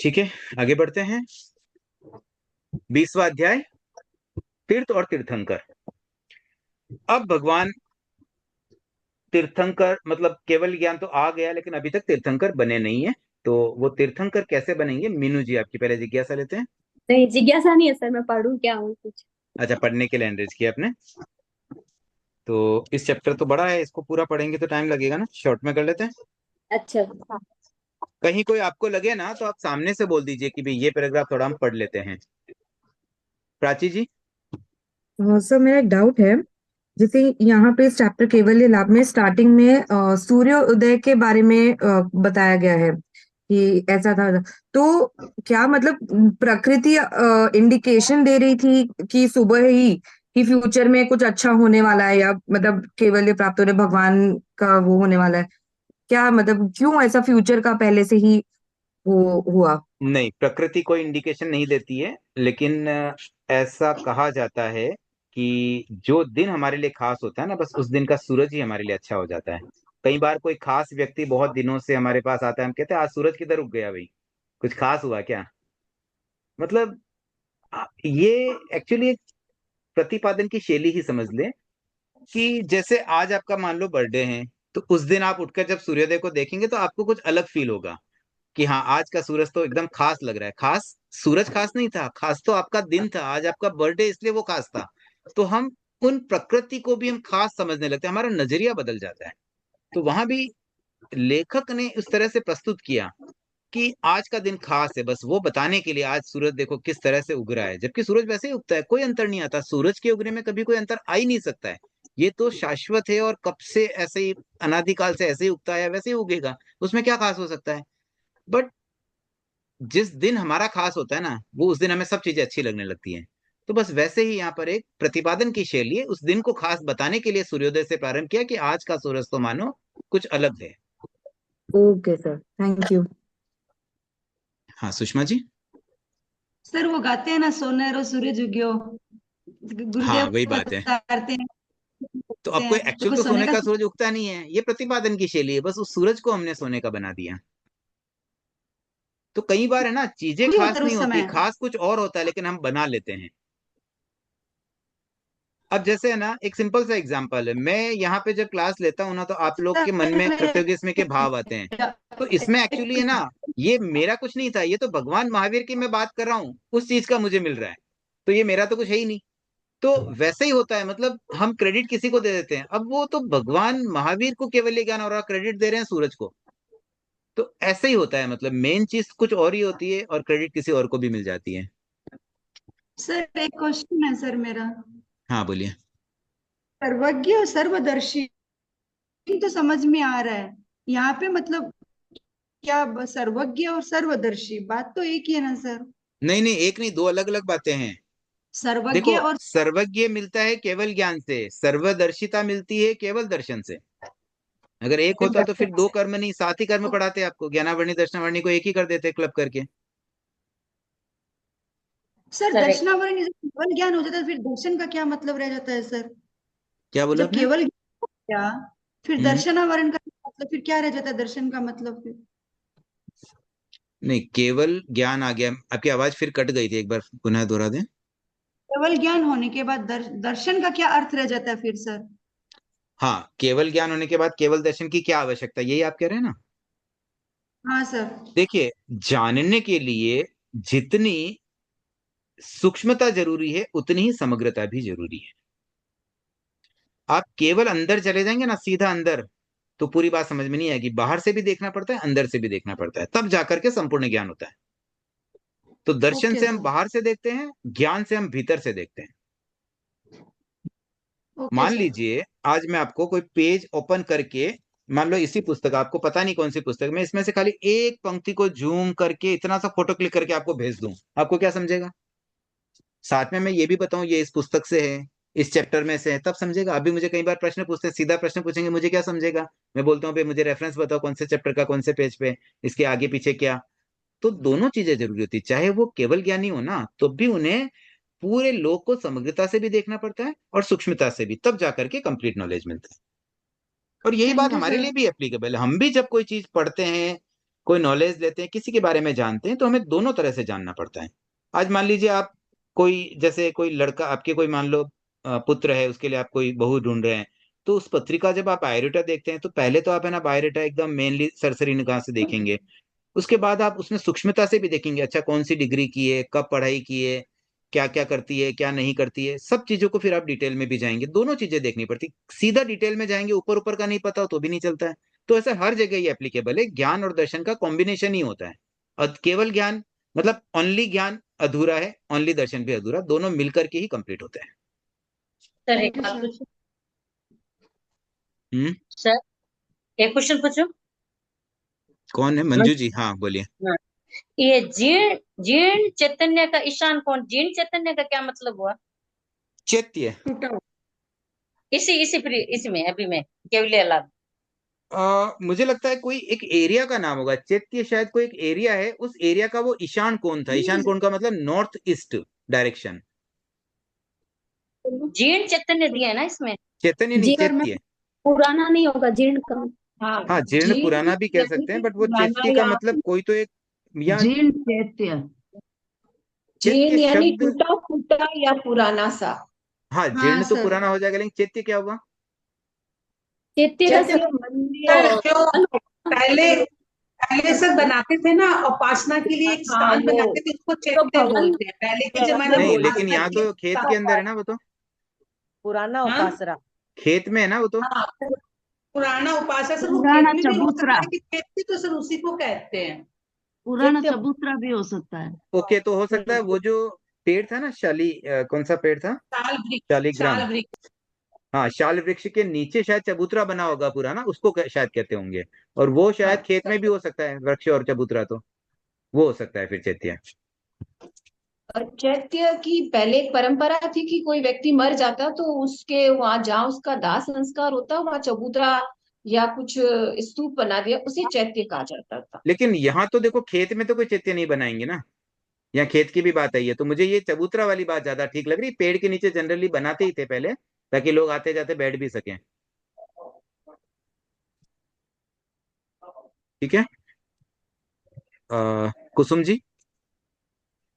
ठीक है, आगे बढ़ते हैं। 20वां अध्याय, तीर्थ और तीर्थंकर। अब भगवान तीर्थंकर मतलब केवल ज्ञान तो आ गया, लेकिन अभी तक तीर्थंकर बने नहीं है। तो वो तीर्थंकर कैसे बनेंगे, मीनू जी आपकी पहले जिज्ञासा लेते हैं। नहीं, जिज्ञासा नहीं है सर, मैं पढ़ूं क्या हूँ कुछ। अच्छा, पढ़ने के लिए एनरेज किया आपने। तो इस चैप्टर तो बड़ा है, इसको पूरा पढ़ेंगे तो टाइम लगेगा ना, शॉर्ट में कर लेते हैं। अच्छा। कहीं कोई आपको लगे ना तो आप सामने से बोल दीजिए कि भाई ये पैराग्राफ थोड़ा हम पढ़ लेते हैं। प्राची जी। सर मेरा एक डाउट है, जैसे यहाँ पे इस चैप्टर केवल्य लाभ में स्टार्टिंग में सूर्य उदय के बारे में बताया गया है कि ऐसा था। तो क्या मतलब प्रकृति इंडिकेशन दे रही थी कि सुबह ही कि फ्यूचर में कुछ अच्छा होने वाला है, या मतलब केवल्य प्राप्त होने भगवान का वो होने वाला है? क्या मतलब क्यों ऐसा फ्यूचर का पहले से ही वो हुआ? नहीं, प्रकृति कोई इंडिकेशन नहीं देती है, लेकिन ऐसा कहा जाता है कि जो दिन हमारे लिए खास होता है ना, बस उस दिन का सूरज ही हमारे लिए अच्छा हो जाता है। कई बार कोई खास व्यक्ति बहुत दिनों से हमारे पास आता है, हम कहते हैं आज सूरज किधर उग गया भाई, कुछ खास हुआ क्या। मतलब ये एक्चुअली एक प्रतिपादन की शैली ही समझ ले कि जैसे आज आपका मान लो बर्थडे है, तो उस दिन आप उठकर जब सूर्योदय को देखेंगे तो आपको कुछ अलग फील होगा कि हाँ आज का सूरज तो एकदम खास लग रहा है। खास सूरज खास नहीं था, खास तो आपका दिन था, आज आपका बर्थडे इसलिए वो खास था। तो हम उन प्रकृति को भी हम खास समझने लगते हैं, हमारा नजरिया बदल जाता है। तो वहां भी लेखक ने उस तरह से प्रस्तुत किया कि आज का दिन खास है, बस वो बताने के लिए आज सूरज देखो किस तरह से उग रहा है, जबकि सूरज वैसे ही उगता है, कोई अंतर नहीं आता। सूरज के उगने में कभी कोई अंतर आ ही नहीं सकता है। ये तो शाश्वत है और कब से ऐसे ही अनादिकाल से ऐसे ही उगता है, वैसे ही उगेगा, उसमें क्या खास हो सकता है। बट जिस दिन हमारा खास होता है ना, वो उस दिन हमें सब चीजें अच्छी लगने लगती हैं। तो बस वैसे ही यहाँ पर एक प्रतिपादन की शैली है, उस दिन को खास बताने के लिए सूर्योदय से प्रारंभ किया कि आज का सूरज तो मानो कुछ अलग है। Okay sir, thank you. हाँ सुषमा जी। सर वो गाते हैं ना, सोनेरो सूरज उग्यो, हाँ गुरुदेव वही बात है। बताते हैं। तो अब कोई तो एक्चुअल कोई तो सोने सोने का का सूरज उगता नहीं है, ये प्रतिपादन की शैली है, बस उस सूरज को हमने सोने का बना दिया। तो कई बार है ना, चीजें भी खास होता है नहीं उस होती, समय। खास कुछ और होता है, लेकिन हम बना लेते हैं। अब जैसे है ना, एक सिंपल सा एग्जांपल है, मैं यहाँ पे जब क्लास लेता हूँ ना, तो आप लोग के मन में कृतज्ञ के भाव आते हैं। तो इसमें एक्चुअली है ना, ये मेरा कुछ नहीं था, ये तो भगवान महावीर की मैं बात कर रहा हूँ, उस चीज का मुझे मिल रहा है। तो ये मेरा तो कुछ है ही नहीं। तो वैसे ही होता है, मतलब हम क्रेडिट किसी को दे देते हैं, अब वो तो भगवान महावीर को केवल ज्ञान और क्रेडिट दे रहे हैं सूरज को। तो ऐसे ही होता है, मतलब मेन चीज कुछ और ही होती है और क्रेडिट किसी और को भी मिल जाती है। सर एक क्वेश्चन है सर मेरा। हाँ बोलिए। सर्वज्ञ और सर्वदर्शी तो समझ में आ रहा है, यहाँ पे मतलब क्या सर्वज्ञ और सर्वदर्शी बात तो एक ही है ना सर? नहीं नहीं, एक नहीं, दो अलग अलग बातें हैं। देखो, सर्वज्ञ और सर्वज्ञ मिलता है केवल ज्ञान से, सर्वदर्शिता मिलती है केवल दर्शन से। अगर एक होता तो फिर दो कर्म नहीं, सात ही कर्म पढ़ाते आपको, ज्ञानावरणी दर्शनावरणी को एक ही कर देते क्लब करके। Sir correct. दर्शनावरण जब केवल ज्ञान हो जाता है फिर दर्शन का क्या मतलब रह जाता है सर? क्या बोला जब आपने? केवल ज्ञान हो गया फिर हम्म। दर्शनावरण का मतलब फिर क्या रह जाता है, दर्शन का मतलब फिर? नहीं, केवल ज्ञान आ गया। आपकी आवाज फिर कट गई थी, एक बार पुनः दोहरा दें। केवल ज्ञान होने के बाद दर्शन का क्या अर्थ रह जाता है फिर सर? हाँ, केवल ज्ञान होने के बाद केवल दर्शन की क्या आवश्यकता, यही आप कह रहे हैं ना। हाँ सर। देखिए, जानने के लिए जितनी सूक्ष्मता जरूरी है, उतनी ही समग्रता भी जरूरी है। आप केवल अंदर चले जाएंगे ना, सीधा अंदर, तो पूरी बात समझ में नहीं आएगी। बाहर से भी देखना पड़ता है, अंदर से भी देखना पड़ता है, तब जाकर के संपूर्ण ज्ञान होता है। तो दर्शन ओके से हम सर। बाहर से देखते हैं, ज्ञान से हम भीतर से देखते हैं। ओके मान सर। लीजिए आज मैं आपको कोई पेज ओपन करके, मान लो इसी पुस्तक, आपको पता नहीं कौन सी पुस्तक, मैं इसमें से खाली एक पंक्ति को जूम करके इतना सा फोटो क्लिक करके आपको भेज दूं, आपको क्या समझेगा? साथ में मैं ये भी बताऊं ये इस पुस्तक से है, इस चैप्टर में से है, तब समझेगा। अभी मुझे कई बार प्रश्न पूछते हैं, सीधा प्रश्न पूछेंगे, मुझे क्या समझेगा? मैं बोलता हूँ भाई मुझे रेफरेंस बताओ, कौन से चैप्टर का, कौन से पेज पे, इसके आगे पीछे क्या। तो दोनों चीजें जरूरी होती है, चाहे वो केवल ज्ञानी हो ना, तो भी उन्हें पूरे लोक को समग्रता से भी देखना पड़ता है और सूक्ष्मता से भी, तब जाकर के कंप्लीट नॉलेज मिलता है। और यही बात थैंक यू हमारे सर। लिए भी एप्लीकेबल है। हम भी जब कोई चीज पढ़ते हैं, कोई नॉलेज लेते हैं, किसी के बारे में जानते हैं, तो हमें दोनों तरह से जानना पड़ता है। आज मान लीजिए आप कोई, जैसे कोई लड़का आपके, कोई मान लो पुत्र है, उसके लिए आप कोई बहू ढूंढ रहे हैं, तो उस पत्रिका जब आप बायोडेटा देखते हैं, तो पहले तो आप है ना बायोडेटा एकदम मेनली सरसरी निगाह से देखेंगे। उसके बाद आप उसमें सूक्ष्मता से भी देखेंगे, अच्छा कौन सी डिग्री की है, कब पढ़ाई की है, क्या क्या करती है, क्या नहीं करती है, सब चीजों को फिर आप डिटेल में भी जाएंगे। दोनों चीजें देखनी पड़ती, सीधा डिटेल में जाएंगे, ऊपर ऊपर का नहीं पता हो तो भी नहीं चलता है। तो ऐसा हर जगह ये एप्लीकेबल है, ज्ञान और दर्शन का कॉम्बिनेशन ही होता है। और केवल ज्ञान मतलब ओनली ज्ञान अधूरा है, ओनली दर्शन भी अधूरा, दोनों मिलकर के ही कंप्लीट होते हैं। सर थैंक एक यू बात सर। पूछूं? हम्म। सर एक क्वेश्चन पूछूं? कौन है? मंजू जी, हाँ बोलिए। हाँ, ये जीर्ण जीर्ण चैतन्य का ईशान कौन? जीर्ण चैतन्य का क्या मतलब हुआ? चैत्य। टूटा हुआ। इसी में अभी में केवलिया लाभ। मुझे लगता है कोई एक एरिया का नाम होगा, चैत्य शायद कोई एक एरिया है, उस एरिया का वो ईशान कोण था। ईशान कोण का मतलब नॉर्थ ईस्ट डायरेक्शन। जीर्ण चैतन्य दिया है ना इसमें? चैतन्य नहीं, जीर्ण चैत्य। पुराना नहीं होगा, जीर्ण का। हाँ, हाँ, जीर्ण जीर्ण पुराना भी कह यानी सकते हैं, कि बट वो पुराना चैत्य का या मतलब कोई तो एक, या जीर्ण चैत्य। चैत्य जीर्ण यानी शब्द। टूटा फूटा या पुराना सा। हाँ, हाँ जीर्ण तो सर। पुराना हो जाएगा, लेकिन चैत्य क्या हुआ? चैत्य का चैत्य सब मंदिर। जो पहले पहले सब बनाते थे ना उपासना के लिए, एक हाँ, स्थान वो बनाते थे, उसको तो चैत्य भवन बोलते हैं पहले के जमाने में। नहीं, बोलते लेकिन उपासना यहाँ के लिए तो खेत के अंदर है स्थान। ना वो तो, पुराना हाँ उपासरा। खेत में है ना वो तो। हाँ, पुराना उपासना सर, वो पुराना खेत में भी हो सकता चबूतरा। है कि चैत्य, तो सर उसी को कहते हैं। पुराना चैत्य। चबूतरा भी हो सकता है। ओके, तो हो सकता है वो जो पेड़ था ना, कौन सा पेड़ था? शाल वृक्ष। शालिग्राम। शाल वृक्ष। हाँ, शाल वृक्ष के नीचे शायद चबूतरा बना होगा पूरा ना, उसको शायद कहते होंगे। और वो शायद खेत में भी हो सकता है, वृक्ष और चबूतरा, तो वो हो सकता है फिर चैत्य। और चैत्य की पहले एक परंपरा थी कि कोई व्यक्ति मर जाता तो उसके वहां जहाँ उसका दाह संस्कार होता वहां चबूतरा या कुछ स्तूप बना दिया, उसे चैत्य कहा जाता था। लेकिन यहाँ तो देखो, खेत में तो कोई चैत्य नहीं बनाएंगे ना, यहाँ खेत की भी बात आई है, तो मुझे ये चबूतरा वाली बात ज्यादा ठीक लग रही। पेड़ के नीचे जनरली बनाते ही थे पहले, ताकि लोग आते जाते बैठ भी सकें। ठीक है। कुसुम जी।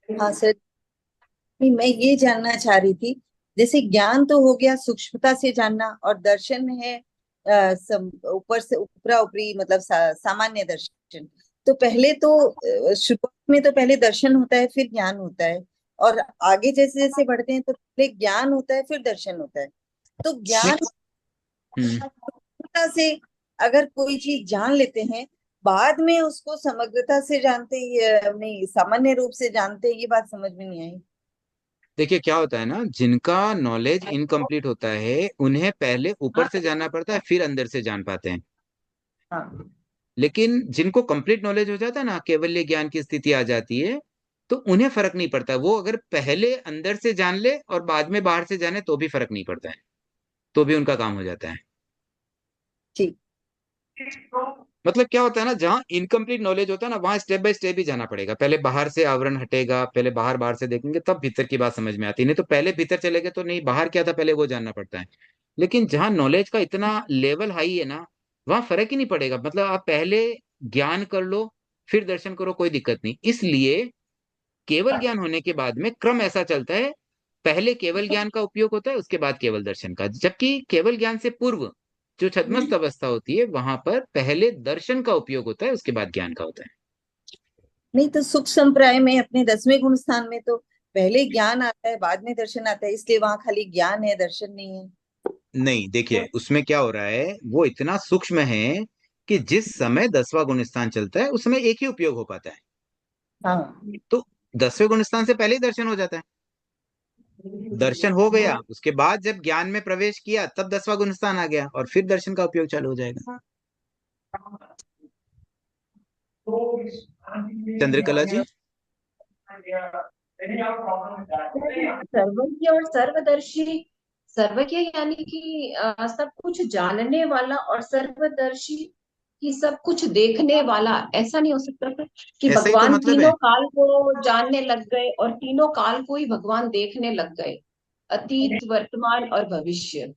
हाँ सर। नहीं, मैं ये जानना चाह रही थी, जैसे ज्ञान तो हो गया सूक्ष्मता से जानना, और दर्शन है ऊपर से ऊपरा ऊपरी, मतलब सामान्य दर्शन। तो पहले तो शुरुआत में तो पहले दर्शन होता है, फिर ज्ञान होता है, और आगे जैसे जैसे बढ़ते हैं तो पहले ज्ञान होता है, फिर दर्शन होता है। तो ज्ञान हम्म। सूक्ष्मता से अगर कोई चीज जान लेते हैं, बाद में उसको समग्रता से जानते नहीं, सामान्य रूप से जानते हैं, ये बात समझ में नहीं आई। देखिए क्या होता है ना, जिनका नॉलेज इनकम्प्लीट होता है, उन्हें पहले ऊपर हाँ से जानना पड़ता है, फिर अंदर से जान पाते हैं। हाँ। लेकिन जिनको कंप्लीट नॉलेज हो जाता है ना, केवल्य ज्ञान की स्थिति आ जाती है, तो उन्हें फर्क नहीं पड़ता। वो अगर पहले अंदर से जान ले और बाद में बाहर से जाने, तो भी फर्क नहीं पड़ता है, तो भी उनका काम हो जाता है। ठीक। मतलब क्या होता है ना, जहाँ इनकम्प्लीट नॉलेज होता है ना, वहां स्टेप बाय स्टेप ही जाना पड़ेगा। पहले बाहर से आवरण हटेगा, पहले बाहर बाहर से देखेंगे, तब भीतर की बात समझ में आती है। नहीं तो पहले भीतर चले गए तो नहीं, बाहर क्या था पहले वो जानना पड़ता है। लेकिन जहाँ नॉलेज का इतना लेवल हाई है ना, वहां फर्क ही नहीं पड़ेगा। मतलब आप पहले ज्ञान कर लो, फिर दर्शन करो, कोई दिक्कत नहीं। इसलिए केवल ज्ञान होने के बाद में क्रम ऐसा चलता है, पहले केवल ज्ञान का उपयोग होता है, उसके बाद केवल दर्शन का। जबकि केवल ज्ञान से पूर्व जो छद्मस्त अवस्था होती है, वहां पर पहले दर्शन का उपयोग होता है, उसके बाद ज्ञान का होता है। नहीं तो सुख संप्राय में अपने 10वें गुण स्थान में तो पहले ज्ञान आता है, बाद में दर्शन आता है, इसलिए वहां खाली ज्ञान है, दर्शन नहीं है। नहीं, देखिए उसमें क्या हो रहा है, वो इतना सूक्ष्म है कि जिस समय 10वां गुण स्थान चलता है, उस समय एक ही उपयोग हो पाता है। हाँ। तो 10वें गुणस्थान से पहले ही दर्शन हो जाता है। दर्शन हो गया, उसके बाद जब ज्ञान में प्रवेश किया तब 10वां गुणस्थान आ गया और फिर दर्शन का उपयोग चालू हो जाएगा। चंद्रकला जी। सर्वज्ञ और सर्वदर्शी, सर्वज्ञ यानी कि सब कुछ जानने वाला, और सर्वदर्शी कि सब कुछ देखने वाला। ऐसा नहीं हो सकता था कि ऐसा ही तो भगवान मतलब है। तीनों काल को जानने लग गए और तीनों काल को ही भगवान देखने लग गए, अतीत, वर्तमान और भविष्य।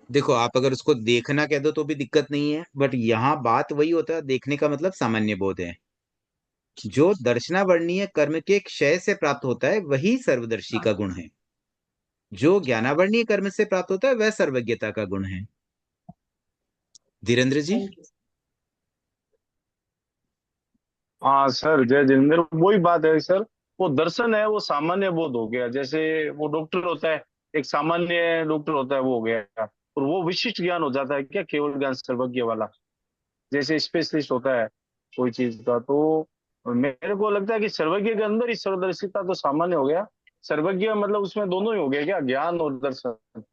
देखो, आप अगर उसको देखना कह दो तो भी दिक्कत नहीं है, बट यहाँ बात वही होता है, देखने का मतलब सामान्य बोध है। जो दर्शनावर्णीय कर्म के क्षय से प्राप्त होता है वही सर्वदर्शी का गुण है। जो ज्ञानावर्णीय कर्म से प्राप्त होता है वह सर्वज्ञता का गुण है। धीरेन्द्र जी। हाँ सर, जय जितेंद्र, वही बात है सर। वो दर्शन है, वो सामान्य बोध हो गया। जैसे वो डॉक्टर होता है, एक सामान्य डॉक्टर होता है, वो हो गया। और वो विशिष्ट ज्ञान हो जाता है क्या, केवल ज्ञान सर्वज्ञ वाला। जैसे स्पेशलिस्ट होता है कोई चीज का। तो मेरे को लगता है कि सर्वज्ञ के अंदर ही सर्वदर्शिता तो सामान्य हो गया। सर्वज्ञ मतलब उसमें दोनों ही हो गया क्या, ज्ञान और दर्शन।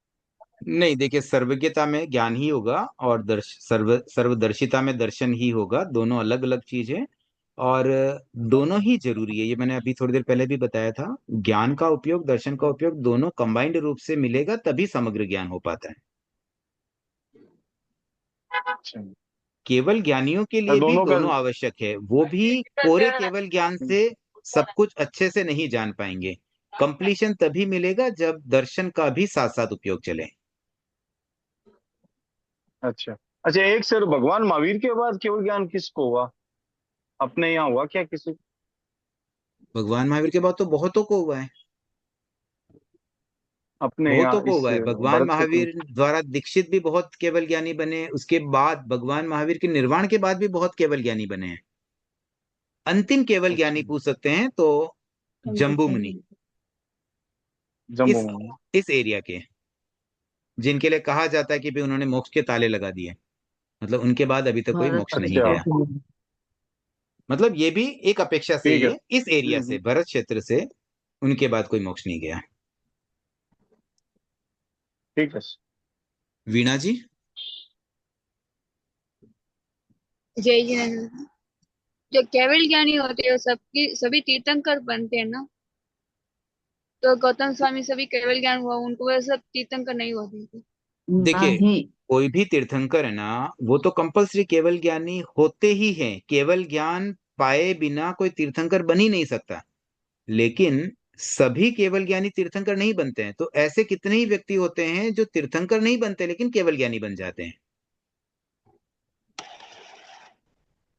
नहीं, देखिए, सर्वज्ञता में ज्ञान ही होगा और सर्वदर्शिता में दर्शन ही होगा। दोनों अलग अलग चीज है और दोनों ही जरूरी है। ये मैंने अभी थोड़ी देर पहले भी बताया था। ज्ञान का उपयोग, दर्शन का उपयोग दोनों कंबाइंड रूप से मिलेगा तभी समग्र ज्ञान हो पाता है। अच्छा। केवल ज्ञानियों के तो लिए भी दोनों का। दोनों आवश्यक है। वो भी कोरे केवल ज्ञान से सब कुछ अच्छे से नहीं जान पाएंगे। कंप्लीशन तभी मिलेगा जब दर्शन का भी साथ साथ उपयोग चले। अच्छा अच्छा, एक सर, भगवान महावीर के बाद केवल ज्ञान किसको हुआ? अपने यहाँ हुआ क्या किसी? भगवान महावीर के बाद तो बहुतों को हुआ है। अपने बहुतों यहाँ को इस हुआ है। भगवान भरत क्षेत्र में। महावीर द्वारा दीक्षित भी बहुत केवल ज्ञानी बने। उसके बाद भगवान महावीर के निर्वाण के बाद भी बहुत केवल ज्ञानी बने हैं। अंतिम केवल ज्ञानी अच्छा। पूछ सकते हैं तो जम्बू मुनि, जम्मू इस में। इस एरिया के, जिनके लिए कहा जाता है कि भी उन्होंने मोक्ष के ताले लगा दिए। मतलब उनके बाद अभी तक कोई भरत मोक्ष नहीं अच्छा। गया। मतलब ये भी एक अपेक्षा से ही ठीक है। है, इस एरिया से, भरत क्षेत्र से उनके बाद कोई मोक्ष नहीं गया। ठीक है। वीणा जी। जय जिनेन्द्र। जो केवल ज्ञानी होते हैं वो सबकी सभी तीर्थंकर बनते हैं ना। तो गौतम स्वामी सभी केवल ज्ञान हुआ, उनको वो सब तीर्थंकर नहीं होते थे। देखिए, नहीं। कोई भी तीर्थंकर है ना, वो तो कंपलसरी केवल ज्ञानी होते ही हैं। केवल ज्ञान पाए बिना कोई तीर्थंकर बन ही नहीं सकता। लेकिन सभी केवल ज्ञानी तीर्थंकर नहीं बनते हैं। तो ऐसे कितने ही व्यक्ति होते हैं जो तीर्थंकर नहीं बनते लेकिन केवल ज्ञानी बन जाते हैं।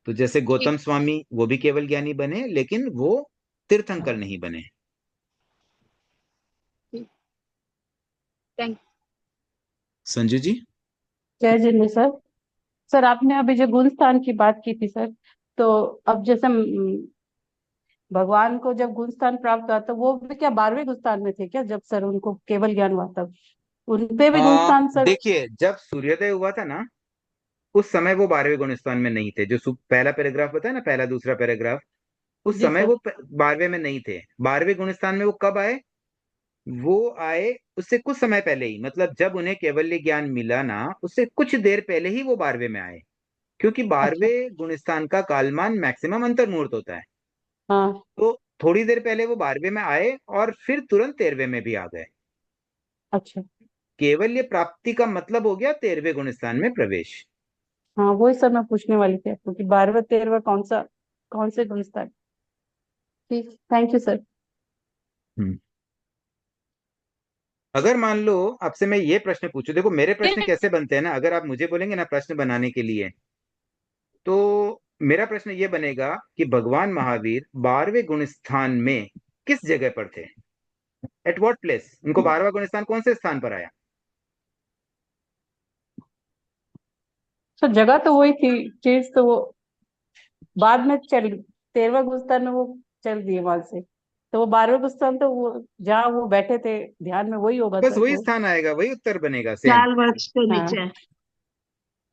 तो जैसे ठीक गौतम स्वामी, वो भी केवल ज्ञानी बने लेकिन वो तीर्थंकर नहीं बने। ठीक। थैंक संजू जी। जय जिंद सर। सर आपने अभी जो गुणस्थान की बात की थी सर, तो अब जैसे भगवान को जब गुणस्थान प्राप्त हुआ तो वो भी क्या 12वें गुणस्थान में थे क्या, जब सर उनको केवल ज्ञान हुआ तब उनपे भी गुणस्थान सर? देखिए, जब सूर्योदय हुआ था ना, उस समय वो 12वें गुणस्थान में नहीं थे। जो पहला पैराग्राफ बताया ना, पहला दूसरा पैराग्राफ, उस जी समय सर। वो 12वें में नहीं थे। 12वें गुणस्थान में वो कब आए? वो आए उससे कुछ समय पहले ही। मतलब जब उन्हें केवल्य ज्ञान मिला ना, उससे कुछ देर पहले ही वो 12वें में आए। क्योंकि अच्छा। 12वें गुणस्थान का कालमान मैक्सिमम अंतर मुहूर्त होता है। हाँ। तो थोड़ी देर पहले वो 12वें में आए और फिर तुरंत 13वें में भी आ गए। अच्छा। केवल्य प्राप्ति का मतलब हो गया 13वें गुणस्थान में प्रवेश। हाँ वही सर मैं पूछने वाली थी आपको कि 12वां 13वां कौन से गुणस्थान। ठीक, थैंक यू सर। हम्म। अगर मान लो आपसे मैं ये प्रश्न पूछूं, देखो मेरे प्रश्न कैसे बनते हैं ना, अगर आप मुझे बोलेंगे ना प्रश्न बनाने के लिए, तो मेरा प्रश्न ये बनेगा कि भगवान महावीर 12वें गुणस्थान में किस जगह पर थे? एट व्हाट प्लेस उनको 12वां गुणस्थान कौन से स्थान पर आया? सर जगह तो वही थी, चीज तो वो बाद में चल 13वां गुणस्थान में वो चल दिए वहां से। तो वो 12वें गुणस्थान तो वो जहाँ वो बैठे थे ध्यान में वही होगा बस सर वही वो। स्थान आएगा, वही उत्तर बनेगा, सेम। चार वर्ष के हाँ। नीचे।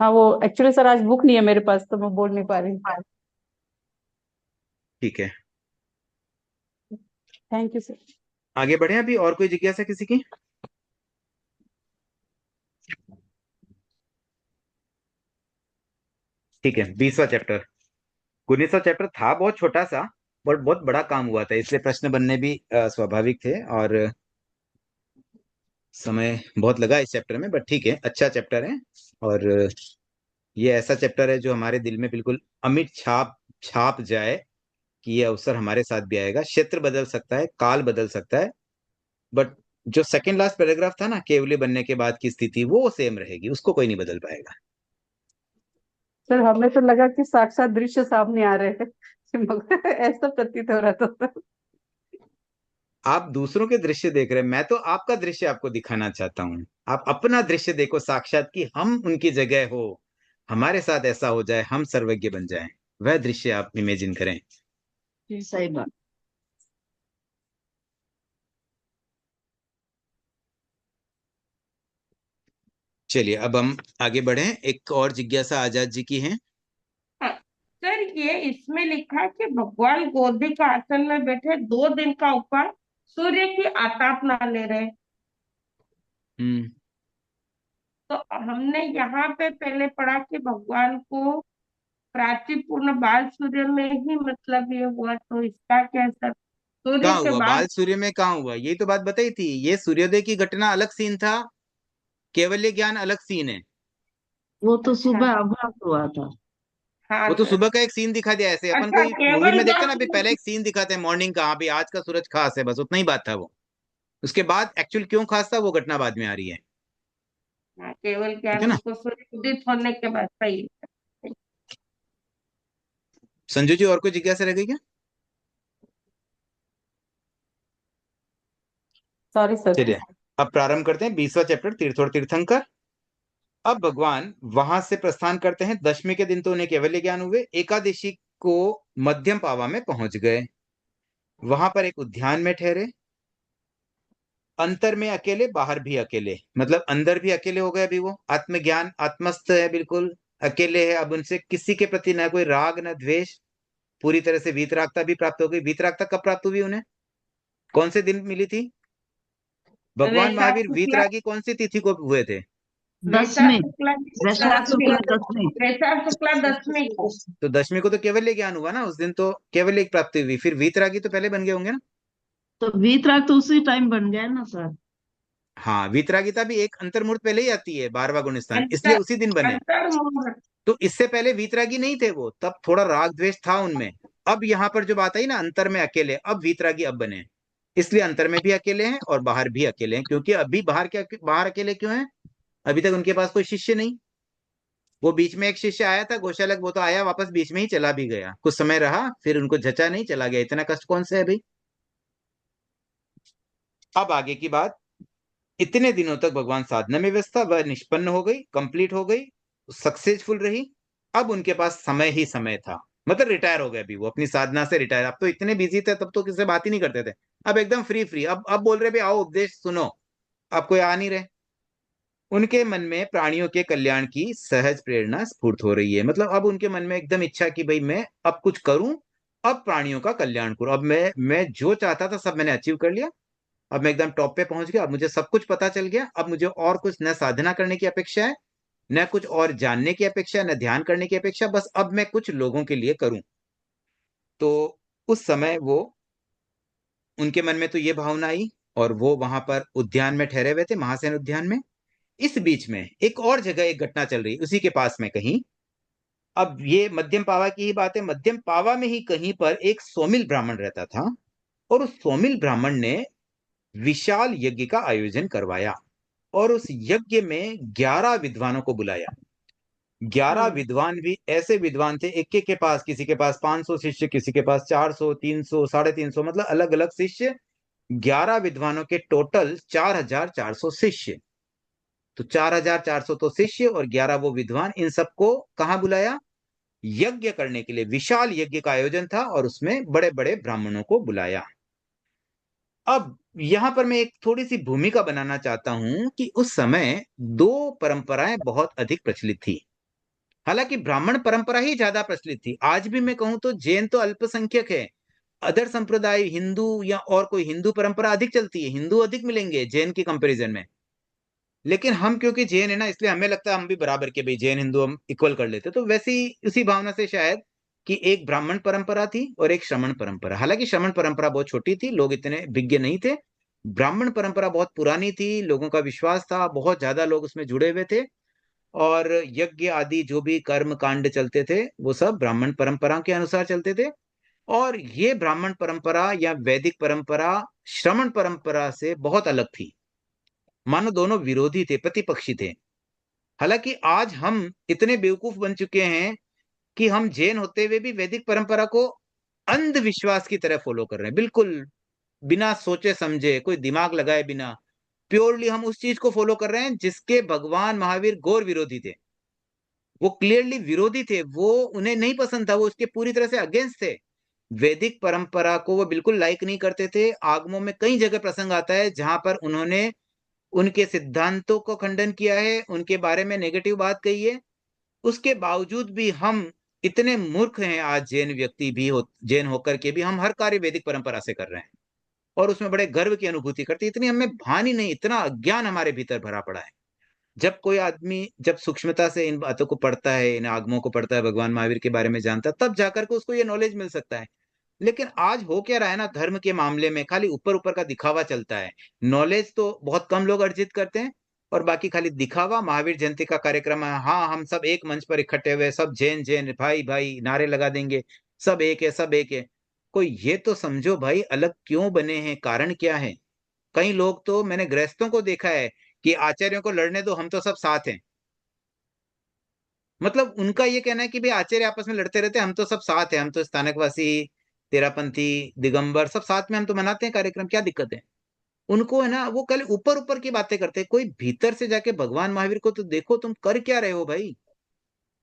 हाँ वो एक्चुअली सर आज बुक नहीं है मेरे पास तो मैं बोल नहीं पा रही। ठीक है। Thank you sir. आगे बढ़े, अभी और कोई जिज्ञासा किसी की? ठीक है, 20वां चैप्टर। 19वां चैप्टर था बहुत छोटा सा, बट बहुत बड़ा काम हुआ था, इसलिए प्रश्न बनने भी स्वाभाविक थे, और समय बहुत लगा इस चैप्टर में, बट ठीक है, अच्छा चैप्टर है। और ये ऐसा चैप्टर है जो हमारे दिल में बिल्कुल अमिट छाप छाप जाए कि ये अवसर हमारे साथ भी आएगा। क्षेत्र बदल सकता है, काल बदल सकता है, बट जो सेकंड लास्ट पैराग्राफ था ना, केवली बनने के बाद की स्थिति, वो सेम रहेगी, उसको कोई नहीं बदल पाएगा। सर हमें तो लगा कि साक्षात दृश्य सामने आ रहे हैं मगर ऐसा प्रतीत हो रहा था सर। आप दूसरों के दृश्य देख रहे हैं, मैं तो आपका दृश्य आपको दिखाना चाहता हूँ। आप अपना दृश्य देखो साक्षात, कि हम उनकी जगह हो, हमारे साथ ऐसा हो जाए, हम सर्वज्ञ बन जाएं, वह दृश्य आप इमेजिन करें। सही बात। चलिए अब हम आगे बढ़े। एक और जिज्ञासा आजाद जी की है। हाँ, सर ये इसमें लिखा है कि भगवान गोदी का आसन में बैठे 2 दिन का उपवास, सूर्य की आताप ना ले रहे। हम्म तो हमने यहाँ पे पहले पढ़ा कि भगवान को प्राचीपूर्ण बाल सूर्य में ही मतलब ये हुआ, तो इसका क्या सर? सूर्य कहाँ के हुआ बाद बाल सूर्य में? कहाँ हुआ? यही तो बात बताई थी। ये सूर्योदय की घटना अलग सीन था, केवल्य ज्ञान अलग सीन है। वो तो अच्छा। सुबह आभास हुआ था। हाँ वो तो सर। सुबह का एक सीन दिखा दिया, ऐसे अपन अच्छा, कोई मूवी केवल में देखते हैं ना, अभी ज्ञान। पहले एक सीन दिखाते हैं मॉर्निंग का, हाँ भाई आज का सूरज खास है, बस उतना ही बात था वो। उसके बाद एक्चुअल क्यों खास था वो घटना बाद में आ रही है। हाँ, केवल ठीक है ज्ञान ना? उसको सूर्य उदित होने के बाद सही है। संजू जी और कोई जिज्ञासा रह गई क्या? Sorry sir. चलिए अब प्रारंभ करते हैं 20वां चैप्टर, तीर्थ और तीर्थंकर। अब भगवान वहां से प्रस्थान करते हैं। दशमी के दिन तो उन्हें केवल्य ज्ञान हुए, एकादशी को मध्यम पावा में पहुंच गए। वहां पर एक उद्यान में ठहरे, अंतर में अकेले, बाहर भी अकेले, मतलब अंदर भी अकेले हो गए। अभी वो आत्मज्ञान, आत्मस्थ है, बिल्कुल अकेले है। अब उनसे किसी के प्रति न कोई राग न द्वेष, पूरी तरह से वीतरागता भी प्राप्त हो गई। वीतरागता कब प्राप्त हुई उन्हें? कौन से दिन मिली थी? भगवान वैशाख महावीर शुक्ला। वीतरागी कौन सी तिथि को हुए थे? वैशाख दसवीं। शुक्ला वैशाख दसवीं। शुक्ल दसवीं। वैशाख शुक्ला दसवीं को। तो दशमी को तो केवल्य ज्ञान हुआ ना, उस दिन तो केवल्य की प्राप्ति हुई। फिर वीतरागी तो पहले बन गए होंगे ना? तो वीतराग तो उसी टाइम बन गया ना सर। हाँ, वीतरागिता भी एक अंतर्मुहूर्त पहले ही आती है, 12वां गुण स्थान, इसलिए अंतर उसी दिन बने। अंतर मुहूर्त। तो इससे पहले वीतरागी नहीं थे वो, तब थोड़ा राग द्वेष था उनमें। अब यहाँ पर जो बात आई ना अंतर में अकेले, अब वीतरागी अब बने, इसलिए अंतर में भी अकेले हैं और बाहर भी अकेले हैं। क्योंकि अभी बाहर अकेले क्यों हैं? अभी तक उनके पास कोई शिष्य नहीं। वो बीच में एक शिष्य आया था गोशालक, वो तो आया वापस बीच में ही चला भी गया, कुछ समय रहा फिर उनको जचा नहीं, चला गया। इतना कष्ट कौन सा है भाई? अब आगे की बात, इतने दिनों तक भगवान साधना में व्यस्त था, वह निष्पन्न हो गई, कंप्लीट हो गई, सक्सेसफुल रही। अब उनके पास समय ही समय था, मतलब रिटायर हो गए अभी वो अपनी साधना से रिटायर। अब तो इतने बिजी थे, तब तो किसी से बात ही नहीं करते थे, अब एकदम फ्री फ्री। अब बोल रहे भाई आओ उपदेश सुनो, अब कोई आ नहीं रहे। उनके मन में प्राणियों के कल्याण की सहज प्रेरणा स्फूर्त हो रही है, मतलब अब उनके मन में एकदम इच्छा कि भाई मैं अब कुछ करूं, अब प्राणियों का कल्याण करूं। अब मैं जो चाहता था सब मैंने अचीव कर लिया, अब मैं एकदम टॉप पे पहुंच गया, अब मुझे सब कुछ पता चल गया। अब मुझे और कुछ न साधना करने की अपेक्षा है, न कुछ और जानने की अपेक्षा, न ध्यान करने की अपेक्षा, बस अब मैं कुछ लोगों के लिए करूं। तो उस समय वो उनके मन में तो ये भावना आई, और वो वहां पर उद्यान में ठहरे हुए थे, महासेन उद्यान में। इस बीच में एक और जगह एक घटना चल रही, उसी के पास में कहीं। अब ये मध्यम पावा की ही बात है। मध्यम पावा में ही कहीं पर एक सोमिल ब्राह्मण रहता था, और उस सोमिल ब्राह्मण ने विशाल यज्ञ का आयोजन करवाया, और उस यज्ञ में 11 विद्वानों को बुलाया। 11 विद्वान भी ऐसे विद्वान थे, एक एक के पास, किसी के पास 500 शिष्य, किसी के पास 400, 300, 350, मतलब अलग अलग शिष्य। 11 विद्वानों के टोटल 4400 शिष्य। तो 4400 तो शिष्य और 11 वो विद्वान, इन सबको कहां बुलाया? यज्ञ करने के लिए। विशाल यज्ञ का आयोजन था, और उसमें बड़े बड़े ब्राह्मणों को बुलाया। अब यहां पर मैं एक थोड़ी सी भूमिका बनाना चाहता हूं कि उस समय 2 परंपराएं बहुत अधिक प्रचलित थी। हालांकि ब्राह्मण परंपरा ही ज्यादा प्रचलित थी। आज भी मैं कहूं तो जैन तो अल्पसंख्यक है, अदर संप्रदाय हिंदू या और कोई हिंदू परंपरा अधिक चलती है, हिंदू अधिक मिलेंगे जैन की कंपैरिजन में। लेकिन हम क्योंकि जैन है ना, इसलिए हमें लगता है हम भी बराबर के, भाई जैन हिंदू हम इक्वल कर लेते। तो वैसे ही उसी भावना से शायद कि एक ब्राह्मण परंपरा थी और एक श्रमण परंपरा। हालांकि श्रमण परंपरा बहुत छोटी थी, लोग इतने विज्ञ नहीं थे। ब्राह्मण परंपरा बहुत पुरानी थी, लोगों का विश्वास था, बहुत ज्यादा लोग उसमें जुड़े हुए थे, और यज्ञ आदि जो भी कर्म कांड चलते थे वो सब ब्राह्मण परंपरा के अनुसार चलते थे। और ये ब्राह्मण परंपरा या वैदिक परंपरा श्रमण परंपरा से बहुत अलग थी। मानो दोनों विरोधी थे, प्रतिपक्षी थे। हालांकि आज हम इतने बेवकूफ बन चुके हैं कि हम जैन होते हुए भी वैदिक परंपरा को अंधविश्वास की तरह फॉलो कर रहे हैं, बिल्कुल बिना सोचे समझे, कोई दिमाग लगाए बिना। प्योरली हम उस चीज को फॉलो कर रहे हैं जिसके भगवान महावीर घोर विरोधी थे। वो क्लियरली विरोधी थे, वो उन्हें नहीं पसंद था, वो उसके पूरी तरह से अगेंस्ट थे। वैदिक परंपरा को वो बिल्कुल लाइक नहीं करते थे। आगमों में कई जगह प्रसंग आता है जहां पर उन्होंने उनके सिद्धांतों को खंडन किया है, उनके बारे में नेगेटिव बात कही है। उसके बावजूद भी हम इतने मूर्ख हैं आज, जैन व्यक्ति भी हो, जैन होकर के भी हम हर कार्य वैदिक परंपरा से कर रहे हैं और उसमें बड़े गर्व की अनुभूति करते हैं। इतनी हमें भान ही नहीं, इतना अज्ञान हमारे भीतर भरा पड़ा है। जब कोई आदमी जब सूक्ष्मता से इन बातों को पढ़ता है, इन आगमों को पढ़ता है, भगवान महावीर के बारे में जानता है, तब जाकर के उसको ये नॉलेज मिल सकता है। लेकिन आज हो क्या रहा है ना, धर्म के मामले में खाली ऊपर ऊपर का दिखावा चलता है। नॉलेज तो बहुत कम लोग अर्जित करते हैं और बाकी खाली दिखावा। महावीर जयंती का कार्यक्रम है, हाँ हम सब एक मंच पर इकट्ठे हुए, सब जैन जैन भाई भाई नारे लगा देंगे, सब एक है, सब एक है। कोई ये तो समझो भाई, अलग क्यों बने हैं, कारण क्या है। कई लोग तो, मैंने गृहस्थों को देखा है कि आचार्यों को लड़ने दो, हम तो सब साथ हैं। मतलब उनका ये कहना है कि भाई आचार्य आपस में लड़ते रहते हैं, हम तो सब साथ हैं, हम तो स्थानकवासी, तेरापंथी, दिगंबर सब साथ में, हम तो मनाते हैं कार्यक्रम, क्या दिक्कत है। उनको है ना, वो कल ऊपर ऊपर की बातें करते हैं। कोई भीतर से जाके भगवान महावीर को तो देखो, तुम कर क्या रहे हो भाई।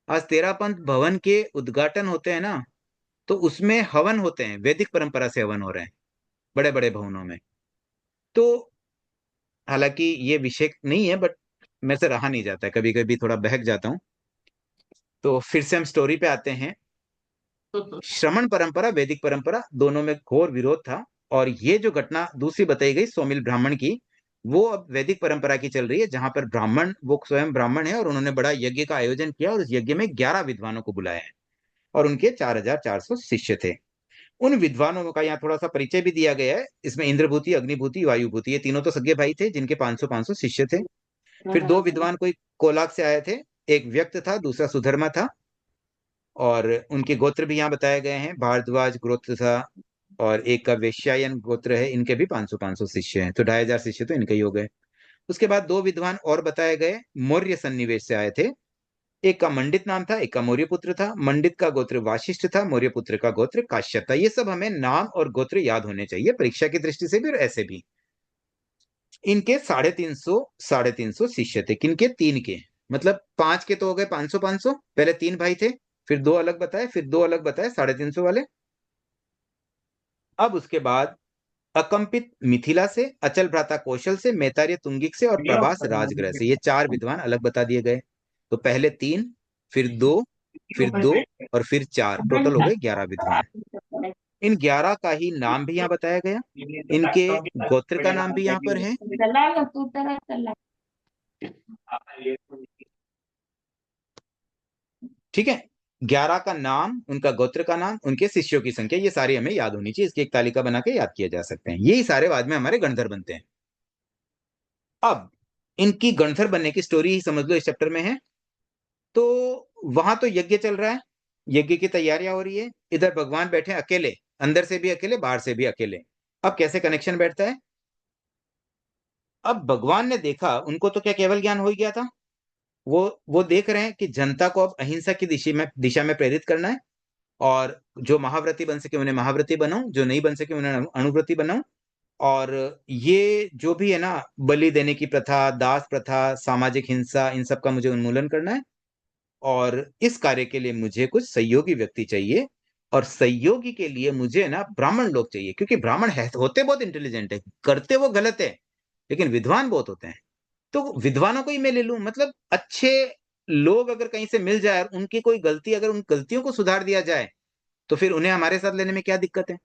आज तेरापंथ भवन के उद्घाटन होते हैं ना, तो उसमें हवन होते हैं, वैदिक परंपरा से हवन हो रहे हैं बड़े बड़े भवनों में। तो हालांकि ये विषय नहीं है, बट मेरे से रहा नहीं जाता है, कभी कभी थोड़ा बहक जाता हूँ। तो फिर से हम स्टोरी पे आते हैं। श्रमण परंपरा वैदिक परंपरा दोनों में घोर विरोध था। और ये जो घटना दूसरी बताई गई सोमिल ब्राह्मण की, वो अब वैदिक परंपरा की चल रही है, जहां पर ब्राह्मण, वो स्वयं ब्राह्मण है और उन्होंने बड़ा यज्ञ का आयोजन किया और उस यज्ञ में 11 विद्वानों को बुलाया है और उनके 4400 शिष्य थे। उन विद्वानों का यहाँ थोड़ा सा परिचय भी दिया गया है। इसमें इंद्रभूति, अग्निभूति, वायुभूति, ये तीनों तो सगे भाई थे जिनके 500-500 शिष्य थे। फिर दो विद्वान कोई कोलाक से आए थे, एक व्यक्त था, दूसरा सुधर्मा था। और उनके गोत्र भी यहाँ बताए गए हैं, भारद्वाज गोत्र था और एक का वैश्यायन गोत्र है। इनके भी 500-500 शिष्य हैं, तो 2500 शिष्य तो इनके ही हो गए। उसके बाद दो विद्वान और बताए गए, मौर्य सन्निवेश से आए थे। एक का मंडित नाम था, एक का मौर्य पुत्र था। मंडित का गोत्र वाशिष्ठ था, मौर्य पुत्र का गोत्र काश्यप था। ये सब हमें नाम और गोत्र याद होने चाहिए परीक्षा की दृष्टि से भी और ऐसे भी। इनके 350 शिष्य थे। किनके? तीन के, मतलब 5 के तो हो गए 500-500। पहले 3 भाई थे, फिर 2 अलग बताए, फिर 2 अलग बताए 350 वाले। अब उसके बाद अकंपित मिथिला से, अचल भ्राता कौशल से, मैतार्य तुंगिक से और प्रभास राजगृह से, ये 4 विद्वान अलग बता दिए गए। तो पहले 3, फिर 2, फिर 2 और फिर 4, टोटल हो गए 11 विद्वान। इन 11 का ही नाम भी यहाँ बताया गया, इनके गोत्र का नाम भी यहाँ पर है। ठीक है, 11 का नाम, उनका गोत्र का नाम, उनके शिष्यों की संख्या, ये सारी हमें याद होनी चाहिए। इसकी एक तालिका बना के याद किया जा सकते हैं। यही सारे बाद में हमारे गणधर बनते हैं। अब इनकी गणधर बनने की स्टोरी ही समझ लो इस चैप्टर में है। तो वहां तो यज्ञ चल रहा है, यज्ञ की तैयारियां हो रही है, इधर भगवान बैठे अकेले, अंदर से भी अकेले, बाहर से भी अकेले। अब कैसे कनेक्शन बैठता है? अब भगवान ने देखा, उनको तो क्या केवल ज्ञान हो ही गया था, वो देख रहे हैं कि जनता को अब अहिंसा की दिशा में प्रेरित करना है। और जो महाव्रती बन सके उन्हें महाव्रती बनाऊं, जो नहीं बन सके उन्हें अणुव्रती बनाऊं। और ये जो भी है ना, बलि देने की प्रथा, दास प्रथा, सामाजिक हिंसा, इन सब का मुझे उन्मूलन करना है। और इस कार्य के लिए मुझे कुछ सहयोगी व्यक्ति चाहिए, और सहयोगी के लिए मुझे ना ब्राह्मण लोग चाहिए, क्योंकि ब्राह्मण होते बहुत इंटेलिजेंट है, करते वो गलत है लेकिन विद्वान बहुत होते हैं। तो विद्वानों को ही मैं ले लूं, मतलब अच्छे लोग अगर कहीं से मिल जाए और उनकी कोई गलती, अगर उन गलतियों को सुधार दिया जाए, तो फिर उन्हें हमारे साथ लेने में क्या दिक्कत है।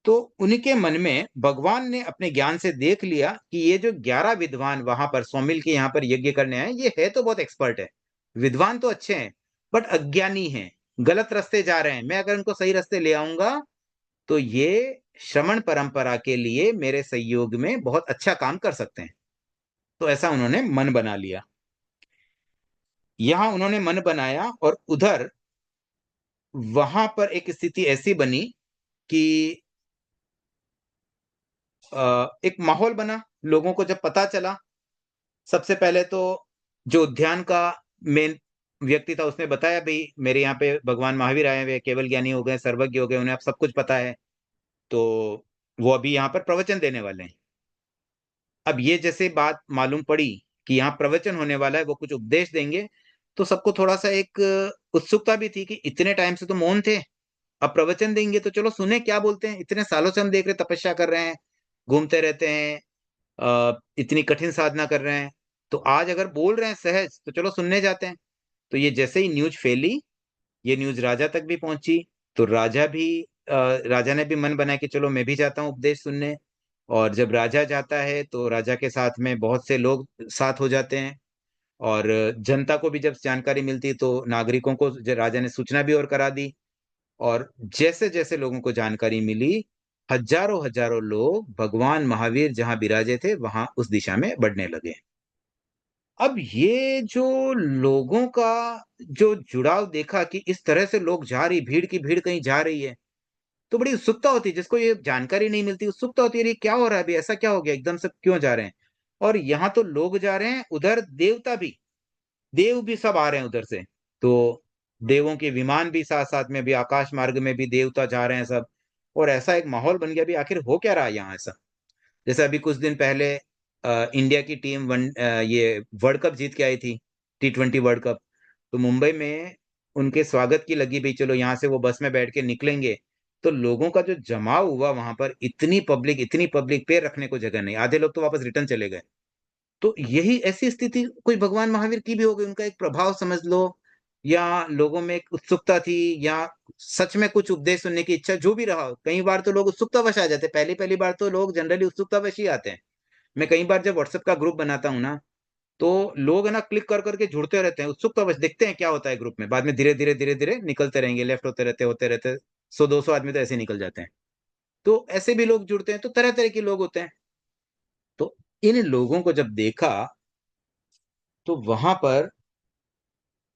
तो उनके मन में भगवान ने अपने ज्ञान से देख लिया कि ये जो 11 विद्वान वहां पर सौमिल के यहाँ पर यज्ञ करने आए, ये है तो बहुत एक्सपर्ट है, विद्वान तो अच्छे हैं, बट अज्ञानी हैं, गलत रास्ते जा रहे हैं। मैं अगर उनको सही रास्ते ले आऊंगा तो ये श्रमण परंपरा के लिए मेरे सहयोग में बहुत अच्छा काम कर सकते हैं। तो ऐसा उन्होंने मन बना लिया। यहां उन्होंने मन बनाया और उधर वहां पर एक स्थिति ऐसी बनी कि एक माहौल बना। लोगों को जब पता चला, सबसे पहले तो जो उद्यान का मेन व्यक्ति था उसने बताया, भाई मेरे यहाँ पे भगवान महावीर आए हुए, केवल ज्ञानी हो गए, सर्वज्ञ हो गए, उन्हें अब सब कुछ पता है, तो वो अभी यहाँ पर प्रवचन देने वाले हैं। अब ये जैसे बात मालूम पड़ी कि यहाँ प्रवचन होने वाला है, वो कुछ उपदेश देंगे, तो सबको थोड़ा सा एक उत्सुकता भी थी कि इतने टाइम से तो मौन थे, अब प्रवचन देंगे तो चलो सुने क्या बोलते हैं। इतने सालों से हम देख रहे तपस्या कर रहे हैं, घूमते रहते हैं, इतनी कठिन साधना कर रहे हैं, तो आज अगर बोल रहे हैं सहज तो चलो सुनने जाते हैं। तो ये जैसे ही न्यूज फैली, ये न्यूज राजा तक भी पहुंची, तो राजा ने भी मन बनाया कि चलो मैं भी जाता हूँ उपदेश सुनने। और जब राजा जाता है तो राजा के साथ में बहुत से लोग साथ हो जाते हैं, और जनता को भी जब जानकारी मिलती तो नागरिकों को राजा ने सूचना भी और करा दी। और जैसे जैसे लोगों को जानकारी मिली, हजारों हजारों लोग भगवान महावीर जहां विराजे थे वहां उस दिशा में बढ़ने लगे। अब ये जो लोगों का जो जुड़ाव देखा कि इस तरह से लोग जा रही, भीड़ की भीड़ कहीं जा रही है, तो बड़ी उत्सुकता होती है। जिसको ये जानकारी नहीं मिलती, उत्सुकता होती है, ये क्या हो रहा है अभी, ऐसा क्या हो गया, एकदम से क्यों जा रहे हैं। और यहाँ तो लोग जा रहे हैं, उधर देवता भी, देव भी सब आ रहे हैं उधर से। तो देवों के विमान भी साथ साथ में, भी आकाश मार्ग में भी देवता जा रहे हैं सब। और ऐसा एक माहौल बन गया, भी आखिर हो क्या रहा है यहाँ ऐसा। जैसे अभी कुछ दिन पहले इंडिया की टीम ये वर्ल्ड कप जीत के आई थी, T20 वर्ल्ड कप। तो मुंबई में उनके स्वागत की लगी, भाई चलो यहाँ से वो बस में बैठ के निकलेंगे। तो लोगों का जो जमाव हुआ वहां पर, इतनी पब्लिक, पैर रखने को जगह नहीं, आधे लोग तो वापस रिटर्न चले गए। तो यही ऐसी स्थिति कोई भगवान महावीर की भी हो गई, उनका एक प्रभाव समझ लो, या लोगों में एक उत्सुकता थी, या सच में कुछ उपदेश सुनने की इच्छा, जो भी रहा हो। कई बार तो लोग उत्सुकतावश आ जाते, पहली पहली बार तो लोग जनरली उत्सुकतावश ही आते हैं। मैं कई बार जब व्हाट्सएप का ग्रुप बनाता हूँ ना, तो लोग है ना क्लिक कर करके जुड़ते रहते हैं, उत्सुकतावश देखते हैं क्या होता है ग्रुप में, बाद में धीरे धीरे धीरे धीरे निकलते रहेंगे, लेफ्ट होते रहते 100-200 आदमी तो ऐसे निकल जाते हैं। तो ऐसे भी लोग जुड़ते हैं, तो तरह तरह के लोग होते हैं। तो इन लोगों को जब देखा तो वहां पर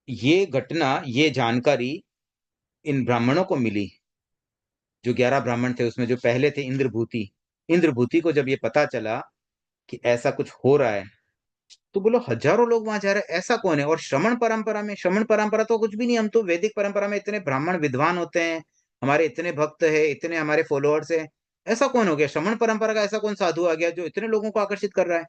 ये घटना, ये जानकारी इन ब्राह्मणों को मिली। जो 11 ब्राह्मण थे उसमें जो पहले थे इंद्रभूति, इंद्रभूति को जब ये पता चला कि ऐसा कुछ हो रहा है, तो बोलो हजारों लोग वहां जा रहे हैं, ऐसा कौन है। और श्रमण परंपरा में, श्रमण परंपरा तो कुछ भी नहीं, हम तो वैदिक परंपरा में इतने ब्राह्मण विद्वान होते हैं, हमारे इतने भक्त है, इतने हमारे फॉलोअर्स है, ऐसा कौन हो गया श्रमण परंपरा का, ऐसा कौन साधु आ गया जो इतने लोगों को आकर्षित कर रहा है।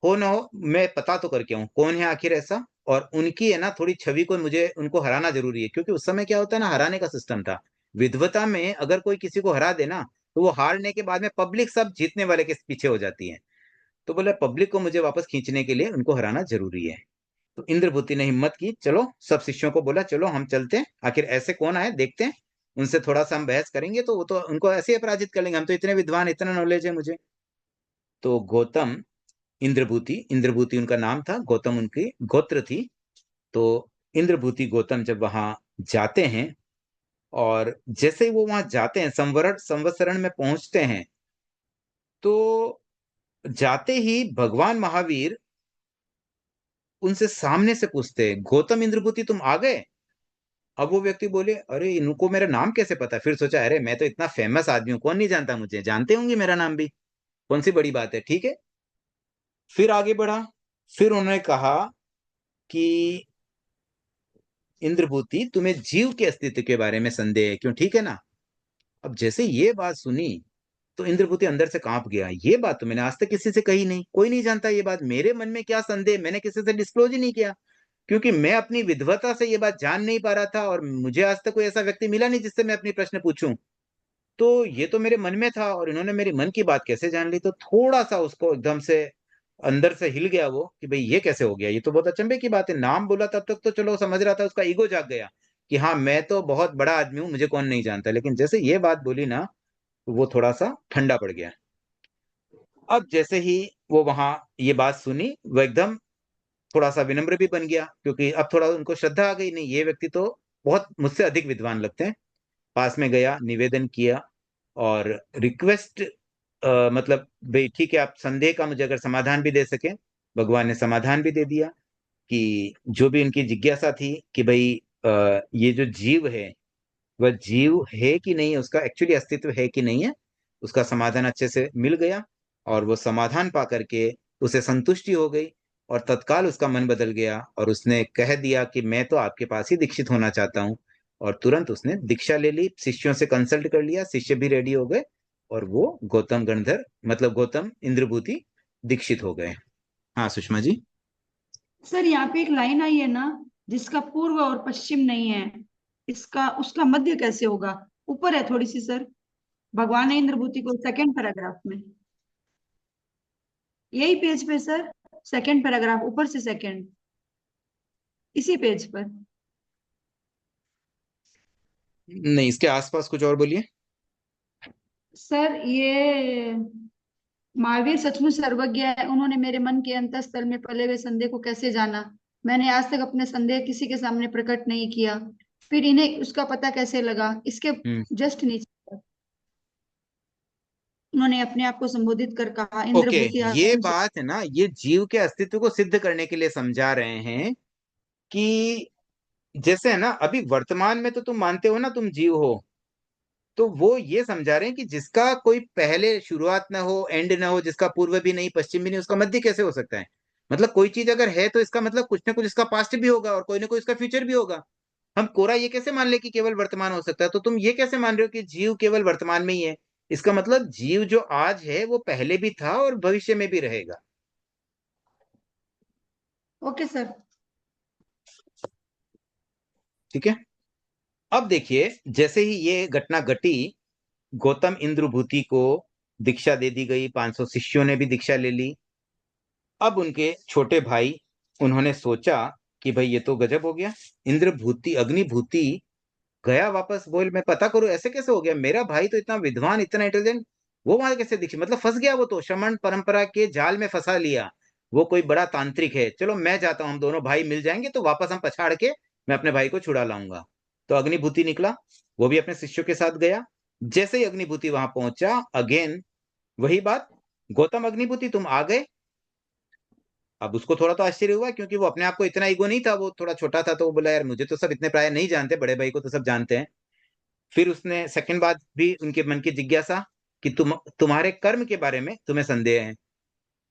हो ना हो, मैं पता तो करके हूँ कौन है आखिर ऐसा। और उनकी है ना थोड़ी छवि को, मुझे उनको हराना जरूरी है, क्योंकि उस समय क्या होता है ना, हराने का सिस्टम था। विद्वता में अगर कोई किसी को हरा देना, तो वो हारने के बाद में पब्लिक सब जीतने वाले के पीछे हो जाती है। तो बोले पब्लिक को मुझे वापस खींचने के लिए उनको हराना जरूरी है। तो इंद्रभूति ने हिम्मत की, चलो सब शिष्यों को बोला चलो हम चलते हैं, आखिर ऐसे कौन आए देखते हैं, उनसे थोड़ा सा हम बहस करेंगे, तो वो तो उनको ऐसे ही अपराजित कर लेंगे, हम तो इतने विद्वान, इतना नॉलेज है मुझे। तो गौतम, इंद्रभूति, इंद्रभूति उनका नाम था, गौतम उनकी गोत्र थी। तो इंद्रभूति गौतम जब वहां जाते हैं, और जैसे ही वो वहां जाते हैं, संवत्सरण में पहुंचते हैं, तो जाते ही भगवान महावीर उनसे सामने से पूछते हैं, गौतम इंद्रभूति तुम आ गए। अब वो व्यक्ति बोले, अरे इनको मेरा नाम कैसे पता। फिर सोचा, अरे मैं तो इतना फेमस आदमी हूं, कौन नहीं जानता मुझे, जानते होंगे मेरा नाम भी, कौन सी बड़ी बात है, ठीक है। फिर आगे बढ़ा, फिर उन्होंने कहा कि इंद्रभूति तुम्हें जीव के अस्तित्व के बारे में संदेह है क्यों, ठीक है ना। अब जैसे ये बात सुनी तो इंद्रभूति अंदर से कांप गया, ये बात तो मैंने आज तक किसी से कही नहीं, कोई नहीं जानता ये बात, मेरे मन में क्या संदेह, मैंने किसी से डिस्क्लोज ही नहीं किया, क्योंकि मैं अपनी विद्वता से ये बात जान नहीं पा रहा था, और मुझे आज तक कोई ऐसा व्यक्ति मिला नहीं जिससे मैं अपनी प्रश्न पूछूं। तो ये तो मेरे मन में था, और इन्होंने मेरी मन की बात कैसे जान ली। तो थोड़ा सा उसको एकदम से अंदर से हिल गया वो, कि भाई ये कैसे हो गया, ये तो बहुत अचंभे की बात है। नाम बोला तब तक तो चलो समझ रहा था, उसका ईगो जाग गया कि हाँ मैं तो बहुत बड़ा आदमी हूं, मुझे कौन नहीं जानता। लेकिन जैसे ये बात बोली ना, तो वो थोड़ा सा ठंडा पड़ गया। अब जैसे ही वो वहां ये बात सुनी, वो एकदम थोड़ा सा विनम्र भी बन गया, क्योंकि अब थोड़ा उनको श्रद्धा आ गई, नहीं ये व्यक्ति तो बहुत मुझसे अधिक विद्वान लगते हैं। पास में गया, निवेदन किया और रिक्वेस्ट, मतलब भाई ठीक है, आप संदेह का मुझे अगर समाधान भी दे सके। भगवान ने समाधान भी दे दिया कि जो भी उनकी जिज्ञासा थी कि भाई ये जो जीव है वह जीव है कि नहीं है, उसका एक्चुअली अस्तित्व है कि नहीं है, उसका समाधान अच्छे से मिल गया। और वो समाधान पा करके उसे संतुष्टि हो गई और तत्काल उसका मन बदल गया और उसने कह दिया कि मैं तो आपके पास ही दीक्षित होना चाहता हूँ। और तुरंत उसने दीक्षा ले ली, शिष्यों से कंसल्ट कर लिया, शिष्य भी रेडी हो गए और वो गौतम गणधर मतलब गौतम इंद्रभूति दीक्षित हो गए। हाँ सुषमा जी। सर यहाँ पे एक लाइन आई है ना, जिसका पूर्व और पश्चिम नहीं है, इसका उसका मध्य कैसे होगा? ऊपर है थोड़ी सी सर, भगवान है इंद्रभूति को, सेकंड पैराग्राफ में, यही पेज पे सर, सेकंड पैराग्राफ ऊपर से सेकंड, इसी पेज पर। नहीं, इसके आसपास कुछ और बोलिए। सर ये महावीर सचमुच सर्वज्ञ है, उन्होंने मेरे मन के अंतःस्थल में पले हुए संदेह को कैसे जाना। मैंने आज तक अपने संदेह किसी के सामने प्रकट नहीं किया, फिर इन्हें उसका पता कैसे लगा। इसके जस्ट नीचे उन्होंने अपने आप को संबोधित कर कहा, ओके, इंद्रभूति ये आश्रम से। बात है ना, ये जीव के अस्तित्व को सिद्ध करने के लिए समझा रहे हैं कि जैसे है ना, अभी वर्तमान में तो तुम मानते हो ना तुम जीव हो, तो वो ये समझा रहे हैं कि जिसका कोई पहले शुरुआत ना हो, एंड ना हो, जिसका पूर्व भी नहीं पश्चिम भी नहीं, उसका मध्य कैसे हो सकता है? मतलब कोई चीज अगर है तो इसका मतलब कुछ ना कुछ इसका पास्ट भी होगा और कोई ना कोई इसका फ्यूचर भी होगा। हम कोरा ये कैसे मान ले कि केवल वर्तमान हो सकता है? तो तुम ये कैसे मान रहे हो कि जीव केवल वर्तमान में ही है? इसका मतलब जीव जो आज है वो पहले भी था और भविष्य में भी रहेगा। Okay sir. ठीक है। अब देखिए, जैसे ही ये घटना घटी, गौतम इंद्रभूति को दीक्षा दे दी गई, 500 शिष्यों ने भी दीक्षा ले ली। अब उनके छोटे भाई, उन्होंने सोचा कि भाई ये तो गजब हो गया, इंद्रभूति अग्निभूति गया वापस, बोल मैं पता करूं ऐसे कैसे हो गया, मेरा भाई तो इतना विद्वान इतना इंटेलिजेंट, वो वहां कैसे दीक्षित, मतलब फंस गया, वो तो श्रमण परंपरा के जाल में फंसा लिया, वो कोई बड़ा तांत्रिक है, चलो मैं जाता हूँ, हम दोनों भाई मिल जाएंगे तो वापस हम पछाड़ के मैं अपने भाई को छुड़ा लाऊंगा। तो अग्निभूति निकला, वो भी अपने शिष्यों के साथ गया। जैसे ही अग्निभूति वहां पहुंचा, अगेन वही बात, गौतम अग्निभूति तुम आ गए। अब उसको थोड़ा तो आश्चर्य हुआ, क्योंकि वो अपने आप को इतना ईगो नहीं था, वो थोड़ा छोटा था, तो वो बोला यार मुझे तो सब इतने प्राय नहीं जानते, बड़े भाई को तो सब जानते हैं। फिर उसने सेकंड बात भी, उनके मन की जिज्ञासा कि तुम्हारे कर्म के बारे में तुम्हें संदेह है,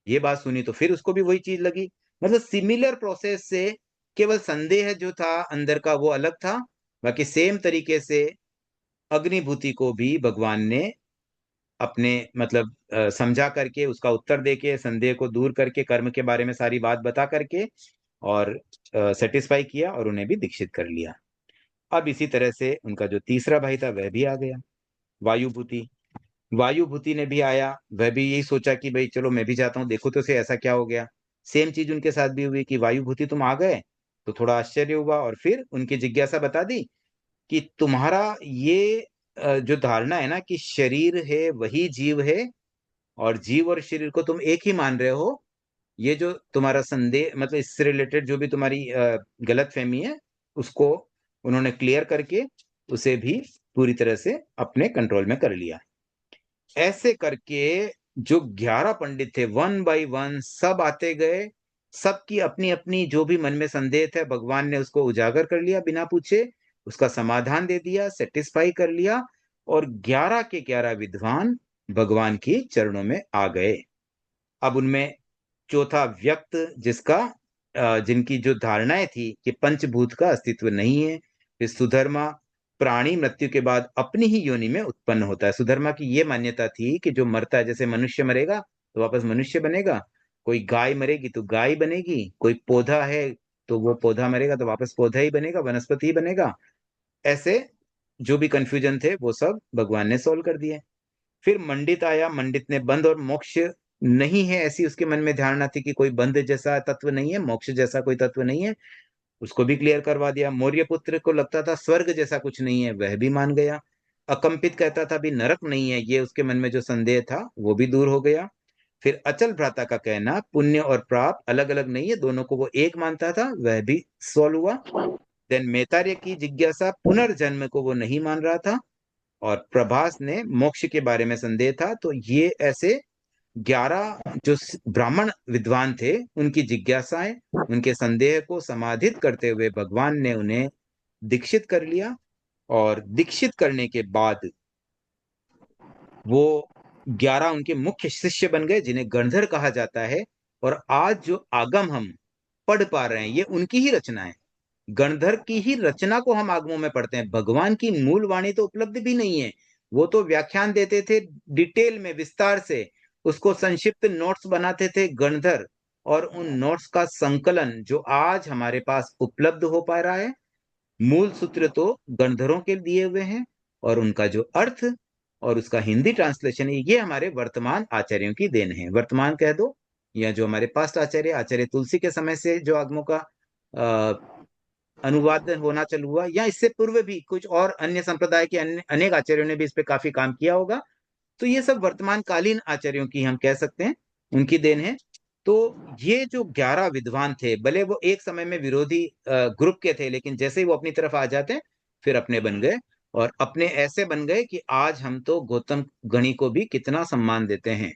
ये बात सुनी तो फिर उसको भी वही चीज लगी। मतलब सिमिलर प्रोसेस से, केवल संदेह जो था अंदर का वो अलग था, बाकी सेम तरीके से अग्निभूति को भी भगवान ने अपने मतलब समझा करके, उसका उत्तर देके, संदेह को दूर करके, कर्म के बारे में सारी बात बता करके और सेटिस्फाई किया और उन्हें भी दीक्षित कर लिया। अब इसी तरह से उनका जो तीसरा भाई था वह भी आ गया, वायुभूति। वायुभूति ने भी आया, वह भी यही सोचा कि भाई चलो मैं भी जाता हूँ, देखो तो से ऐसा क्या हो गया। सेम चीज उनके साथ भी हुई कि वायुभूति तुम आ गए, तो थोड़ा आश्चर्य हुआ और फिर उनकी जिज्ञासा बता दी कि तुम्हारा ये जो धारणा है ना कि शरीर है वही जीव है और जीव और शरीर को तुम एक ही मान रहे हो, ये जो तुम्हारा संदेह, मतलब इससे रिलेटेड जो भी तुम्हारी गलत फहमी है, उसको उन्होंने क्लियर करके उसे भी पूरी तरह से अपने कंट्रोल में कर लिया। ऐसे करके जो 11 पंडित थे, वन बाय वन सब आते गए, सबकी अपनी अपनी जो भी मन में संदेह थे, भगवान ने उसको उजागर कर लिया बिना पूछे, उसका समाधान दे दिया, सेटिस्फाई कर लिया, और 11 के 11 विद्वान भगवान की चरणों में आ गए। अब उनमें चौथा व्यक्त, जिनकी जो धारणाएं थी कि पंचभूत का अस्तित्व नहीं है, फिर सुधर्मा, प्राणी मृत्यु के बाद अपनी ही योनि में उत्पन्न होता है। सुधर्मा की ये मान्यता थी कि जो मरता है, जैसे मनुष्य मरेगा तो वापस मनुष्य बनेगा, कोई गाय मरेगी तो गाय बनेगी, कोई पौधा है तो वो पौधा मरेगा तो वापस पौधा ही बनेगा, वनस्पति ही बनेगा। ऐसे जो भी कंफ्यूजन थे वो सब भगवान ने सोल्व कर दिए। फिर मंडित आया, मंडित ने बंध और मोक्ष नहीं है ऐसी उसके मन में धारणा थी कि कोई बंध जैसा तत्व नहीं है, मोक्ष जैसा कोई तत्व नहीं है, उसको भी क्लियर करवा दिया। मौर्य पुत्र को लगता था स्वर्ग जैसा कुछ नहीं है, वह भी मान गया। अकंपित कहता था भी नरक नहीं है, ये उसके मन में जो संदेह था वो भी दूर हो गया। फिर अचल भ्राता का कहना पुण्य और पाप अलग अलग नहीं है, दोनों को वो एक मानता था, वह भी सॉल्व हुआ। देन मैतार्य की जिज्ञासा पुनर्जन्म को वो नहीं मान रहा था, और प्रभास ने मोक्ष के बारे में संदेह था। तो ये ऐसे 11 जो ब्राह्मण विद्वान थे, उनकी जिज्ञासाएं, उनके संदेह को समाधित करते हुए भगवान ने उन्हें दीक्षित कर लिया। और दीक्षित करने के बाद वो 11 उनके मुख्य शिष्य बन गए, जिन्हें गणधर कहा जाता है। और आज जो आगम हम पढ़ पा रहे हैं, ये उनकी ही रचना है। गणधर की ही रचना को हम आगमों में पढ़ते हैं। भगवान की मूल वाणी तो उपलब्ध भी नहीं है। वो तो व्याख्यान देते थे डिटेल में, विस्तार से, उसको संक्षिप्त नोट्स बनाते थे गणधर। और उन नोट्स का संकलन जो आज हमारे पास उपलब्ध हो पा रहा है, मूल सूत्र तो गणधरों के दिए हुए हैं, और उनका जो अर्थ और उसका हिंदी ट्रांसलेशन है, ये हमारे वर्तमान आचार्यों की देन है। वर्तमान कह दो, या जो हमारे पास्ट आचार्य तुलसी के समय से जो आगमों का अनुवाद होना चालू हुआ, या इससे पूर्व भी कुछ और अन्य संप्रदाय के अन्य अनेक आचार्यों ने भी इस पे काफी काम किया होगा। तो ये सब वर्तमान कालीन आचार्यों की हम कह सकते हैं, उनकी देन है। तो ये जो 11 विद्वान थे, भले वो एक समय में विरोधी ग्रुप के थे, लेकिन जैसे ही वो अपनी तरफ आ जाते फिर अपने बन गए। और अपने ऐसे बन गए कि आज हम तो गौतम गणी को भी कितना सम्मान देते हैं।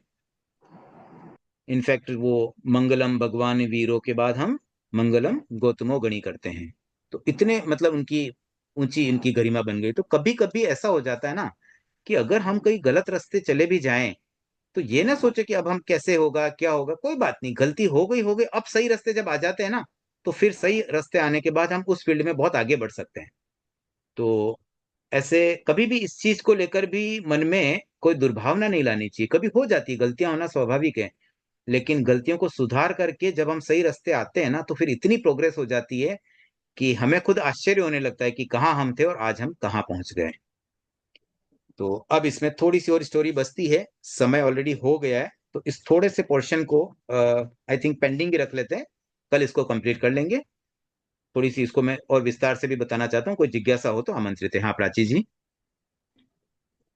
इनफैक्ट वो मंगलम भगवान वीरों के बाद हम मंगलम गौतमो गणी करते हैं। तो इतने मतलब उनकी ऊंची इनकी गरिमा बन गई। तो कभी कभी ऐसा हो जाता है ना कि अगर हम कहीं गलत रास्ते चले भी जाएं, तो ये ना सोचे कि अब हम कैसे होगा, क्या होगा, कोई बात नहीं, गलती हो गई हो गई। अब सही रास्ते जब आ जाते हैं ना, तो फिर सही रास्ते आने के बाद हम उस फील्ड में बहुत आगे बढ़ सकते हैं। तो ऐसे कभी भी इस चीज को लेकर भी मन में कोई दुर्भावना नहीं लानी चाहिए। कभी हो जाती है, गलतियां होना स्वाभाविक है, लेकिन गलतियों को सुधार करके जब हम सही रास्ते आते हैं ना, तो फिर इतनी प्रोग्रेस हो जाती है कि हमें खुद आश्चर्य होने लगता है कि कहाँ हम थे और आज हम कहाँ पहुंच गए। तो अब इसमें थोड़ी सी और स्टोरी बचती है, समय ऑलरेडी हो गया है, तो इस थोड़े से पोर्शन को आई थिंक पेंडिंग ही रख लेते हैं, कल इसको कंप्लीट कर लेंगे। थोड़ी सी इसको मैं और विस्तार से भी बताना चाहता हूँ, कोई जिज्ञासा हो तो आमंत्रित है। हाँ प्राची जी।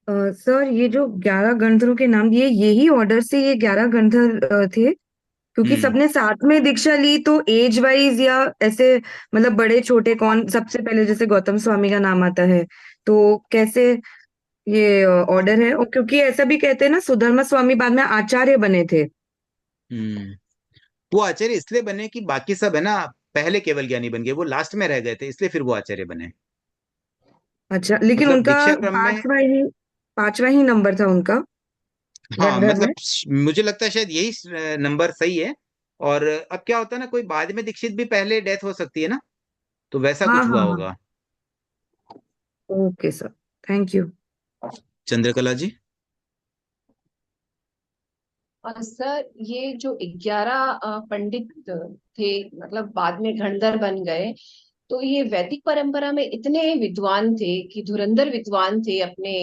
सर, ये जो 11 गणधरों के नाम दिए, यही ऑर्डर से ये 11 गणधर थे? क्योंकि सबने साथ में दीक्षा ली, तो एज वाइज या ऐसे मतलब बड़े छोटे कौन सबसे पहले, जैसे गौतम स्वामी का नाम आता है, तो कैसे ये ऑर्डर है? और क्योंकि ऐसा भी कहते हैं ना, सुधर्मा स्वामी बाद में आचार्य बने थे। वो आचार्य इसलिए बने कि बाकी सब है ना पहले केवल ज्ञानी बन गए, वो लास्ट में रह गए थे, इसलिए फिर वो आचार्य बने। अच्छा, लेकिन मतलब उनका दीक्षा क्रम में, पांचवा ही नंबर था उनका हाँ गणधर मतलब में। मुझे लगता है शायद यही नंबर सही है। और अब क्या होता है ना, कोई बाद में दीक्षित भी पहले डेथ हो सकती है ना, तो वैसा हाँ कुछ हुआ हाँ हाँ, होगा। Okay sir, thank you. Chandrakala ji. Sir, ये जो 11 पंडित थे, मतलब बाद में गणधर बन गए, तो ये वैदिक परंपरा में इतने विद्वान थे कि धुरंधर विद्वान थे अपने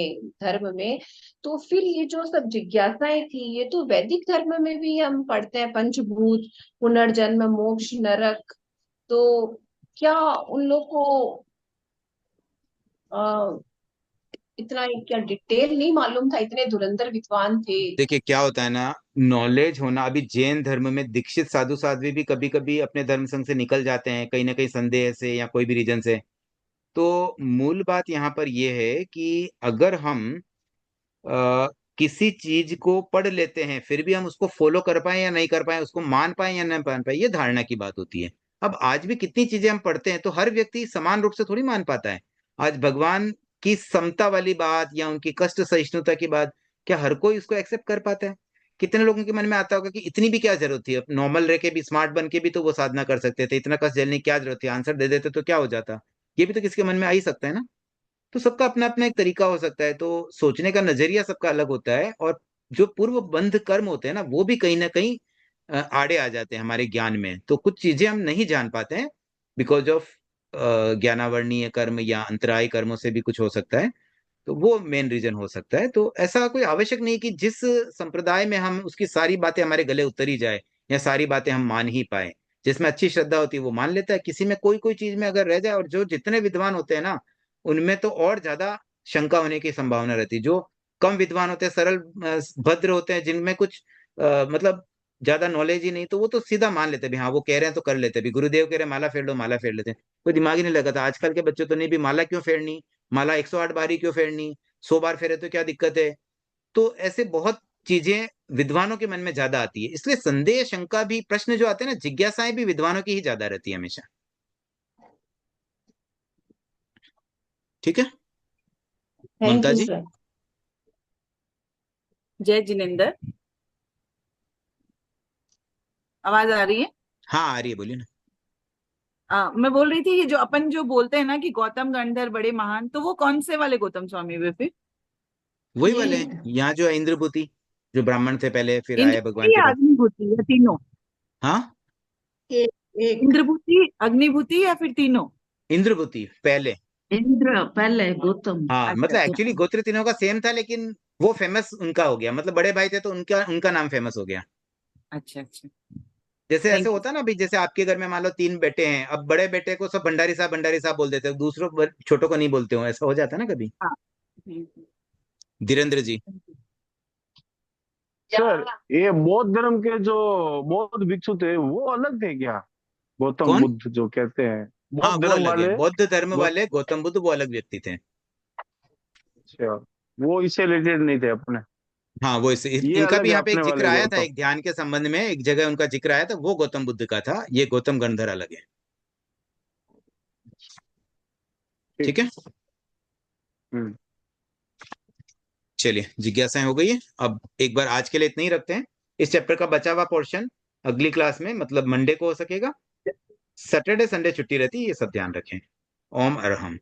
धर्म में। तो फिर ये जो सब जिज्ञासाएं थी, ये तो वैदिक धर्म में भी हम पढ़ते हैं, पंचभूत, पुनर्जन्म, मोक्ष, नरक। तो क्या उन लोग को आ, इतना क्या डिटेल नहीं मालूम था? इतने धुरंधर विद्वान थे। देखिए क्या होता है ना, नॉलेज होना, अभी जैन धर्म में दीक्षित साधु साध्वी भी कभी कभी अपने धर्म संघ से निकल जाते हैं, कहीं ना कहीं संदेह से या कोई भी रीजन से। तो मूल बात यहाँ पर यह है कि अगर हम अ, किसी चीज को पढ़ लेते हैं, फिर भी हम उसको फॉलो कर पाए या नहीं कर पाए, उसको मान पाए या नहीं मान पाए, ये धारणा की बात होती है। अब आज भी कितनी चीजें हम पढ़ते हैं, तो हर व्यक्ति समान रूप से थोड़ी मान पाता है। आज भगवान की समता वाली बात या उनकी कष्ट सहिष्णुता की बात, क्या हर कोई उसको एक्सेप्ट कर पाता है? कितने लोगों के मन में आता होगा कि इतनी भी क्या जरूरत थी, नॉर्मल रह के भी, स्मार्ट बन के भी तो वो साधना कर सकते थे, इतना कष्ट झेलने की क्या जरूरत थी, आंसर दे देते तो क्या हो जाता। ये भी तो किसी के मन में आ ही सकता है ना। तो सबका अपना अपना एक तरीका हो सकता है, तो सोचने का नजरिया सबका अलग होता है। और जो पूर्व बंध कर्म होते हैं ना, वो भी कहीं ना कहीं आड़े आ जाते हैं हमारे ज्ञान में। तो कुछ चीजें हम नहीं जान पाते हैं बिकॉज ऑफ ज्ञानावर्णीय कर्म या अंतराय कर्मों से भी कुछ हो सकता है। तो वो मेन रीजन हो सकता है। तो ऐसा कोई आवश्यक नहीं कि जिस संप्रदाय में हम उसकी सारी बातें हमारे गले उतरी जाए या सारी बातें हम मान ही पाए। जिसमें अच्छी श्रद्धा होती है वो मान लेता है, किसी में कोई कोई चीज में अगर रह जाए, और जो जितने विद्वान होते हैं ना, उनमें तो और ज्यादा शंका होने की संभावना रहती है। जो कम विद्वान होते हैं, सरल भद्र होते हैं, जिनमें कुछ मतलब ज्यादा नॉलेज ही नहीं, तो वो तो सीधा मान लेते भी, हाँ वो कह रहे हैं तो कर लेते भी। गुरुदेव कह रहे हैं माला फेर लो, माला फेर लेते हैं, कोई दिमाग ही नहीं लगाता। आजकल के बच्चे तो नहीं भी, माला क्यों फेरनी, माला 108 बार ही क्यों फेरनी, 100 बार फेरे तो क्या दिक्कत है। तो ऐसे बहुत चीजें विद्वानों के मन में ज्यादा आती है, इसलिए संदेह, शंका भी, प्रश्न जो आते हैं ना, जिज्ञासाएं भी विद्वानों की ही ज्यादा रहती है हमेशा। ठीक है thank Mamta you ji. Sir. जय जिनेंद्र, आवाज आ रही है? हाँ आ रही है, बोलिए ना। मैं बोल रही थी ये जो अपन जो बोलते हैं ना कि गौतम गंधर बड़े महान, तो वो कौन से वाले गौतम स्वामी वे फिर? वही वाले हैं, यहाँ जो है इंद्रभूति, जो ब्राह्मण थे पहले, फिर आए भगवान इंद्रभूति के या पास। अग्निभूति या तीनों? हाँ इंद्रभूति, अग्निभूति या फिर तीनों? इंद्रभूति पहले। इंद्र पहले, गौतम। हाँ अच्छा मतलब एक्चुअली गौतम। गोत्र तीनों का सेम था, लेकिन वो फेमस उनका हो गया, मतलब बड़े भाई थे तो उनका उनका नाम फेमस हो गया। अच्छा अच्छा, जैसे ऐसे थैंक यू। होता है ना अभी, जैसे आपके घर में मान लो 3 बेटे हैं, अब बड़े बेटे को सब भंडारी साहब बोल देते हैं, दूसरों छोटों को नहीं बोलते हो, ऐसा हो जाता है ना कभी। हाँ धीरेन्द्र जी। सर ये बौद्ध धर्म के जो बौद्ध भिक्षु थे वो अलग थे क्या? गौतम कौन? बुद्ध जो कहते हैं, हाँ बौद्ध वो धर्म अलग है, वाले। बौद्ध धर्म गौ- वाले गौतम बुद्ध वो अलग व्यक्ति थे। अच्छा, वो इससे रिलेटेड नहीं थे अपने, हाँ वो ये इनका अलग भी है यहाँ पे एक अपने जिक्र वाले आया था, गौतम। एक ध्यान के संबंध में एक जगह उनका जिक्र आया था, वो गौतम बुद्ध का था, ये गौतम गंधर अलग है। ठीक है। हम्म। चलिए जिज्ञासाएं हो गई है, अब एक बार आज के लिए इतना ही रखते हैं। इस चैप्टर का बचा हुआ पोर्शन अगली क्लास में, मतलब मंडे को हो सकेगा। सैटरडे संडे छुट्टी रहती है, ये सब ध्यान रखें। ओम अरहम।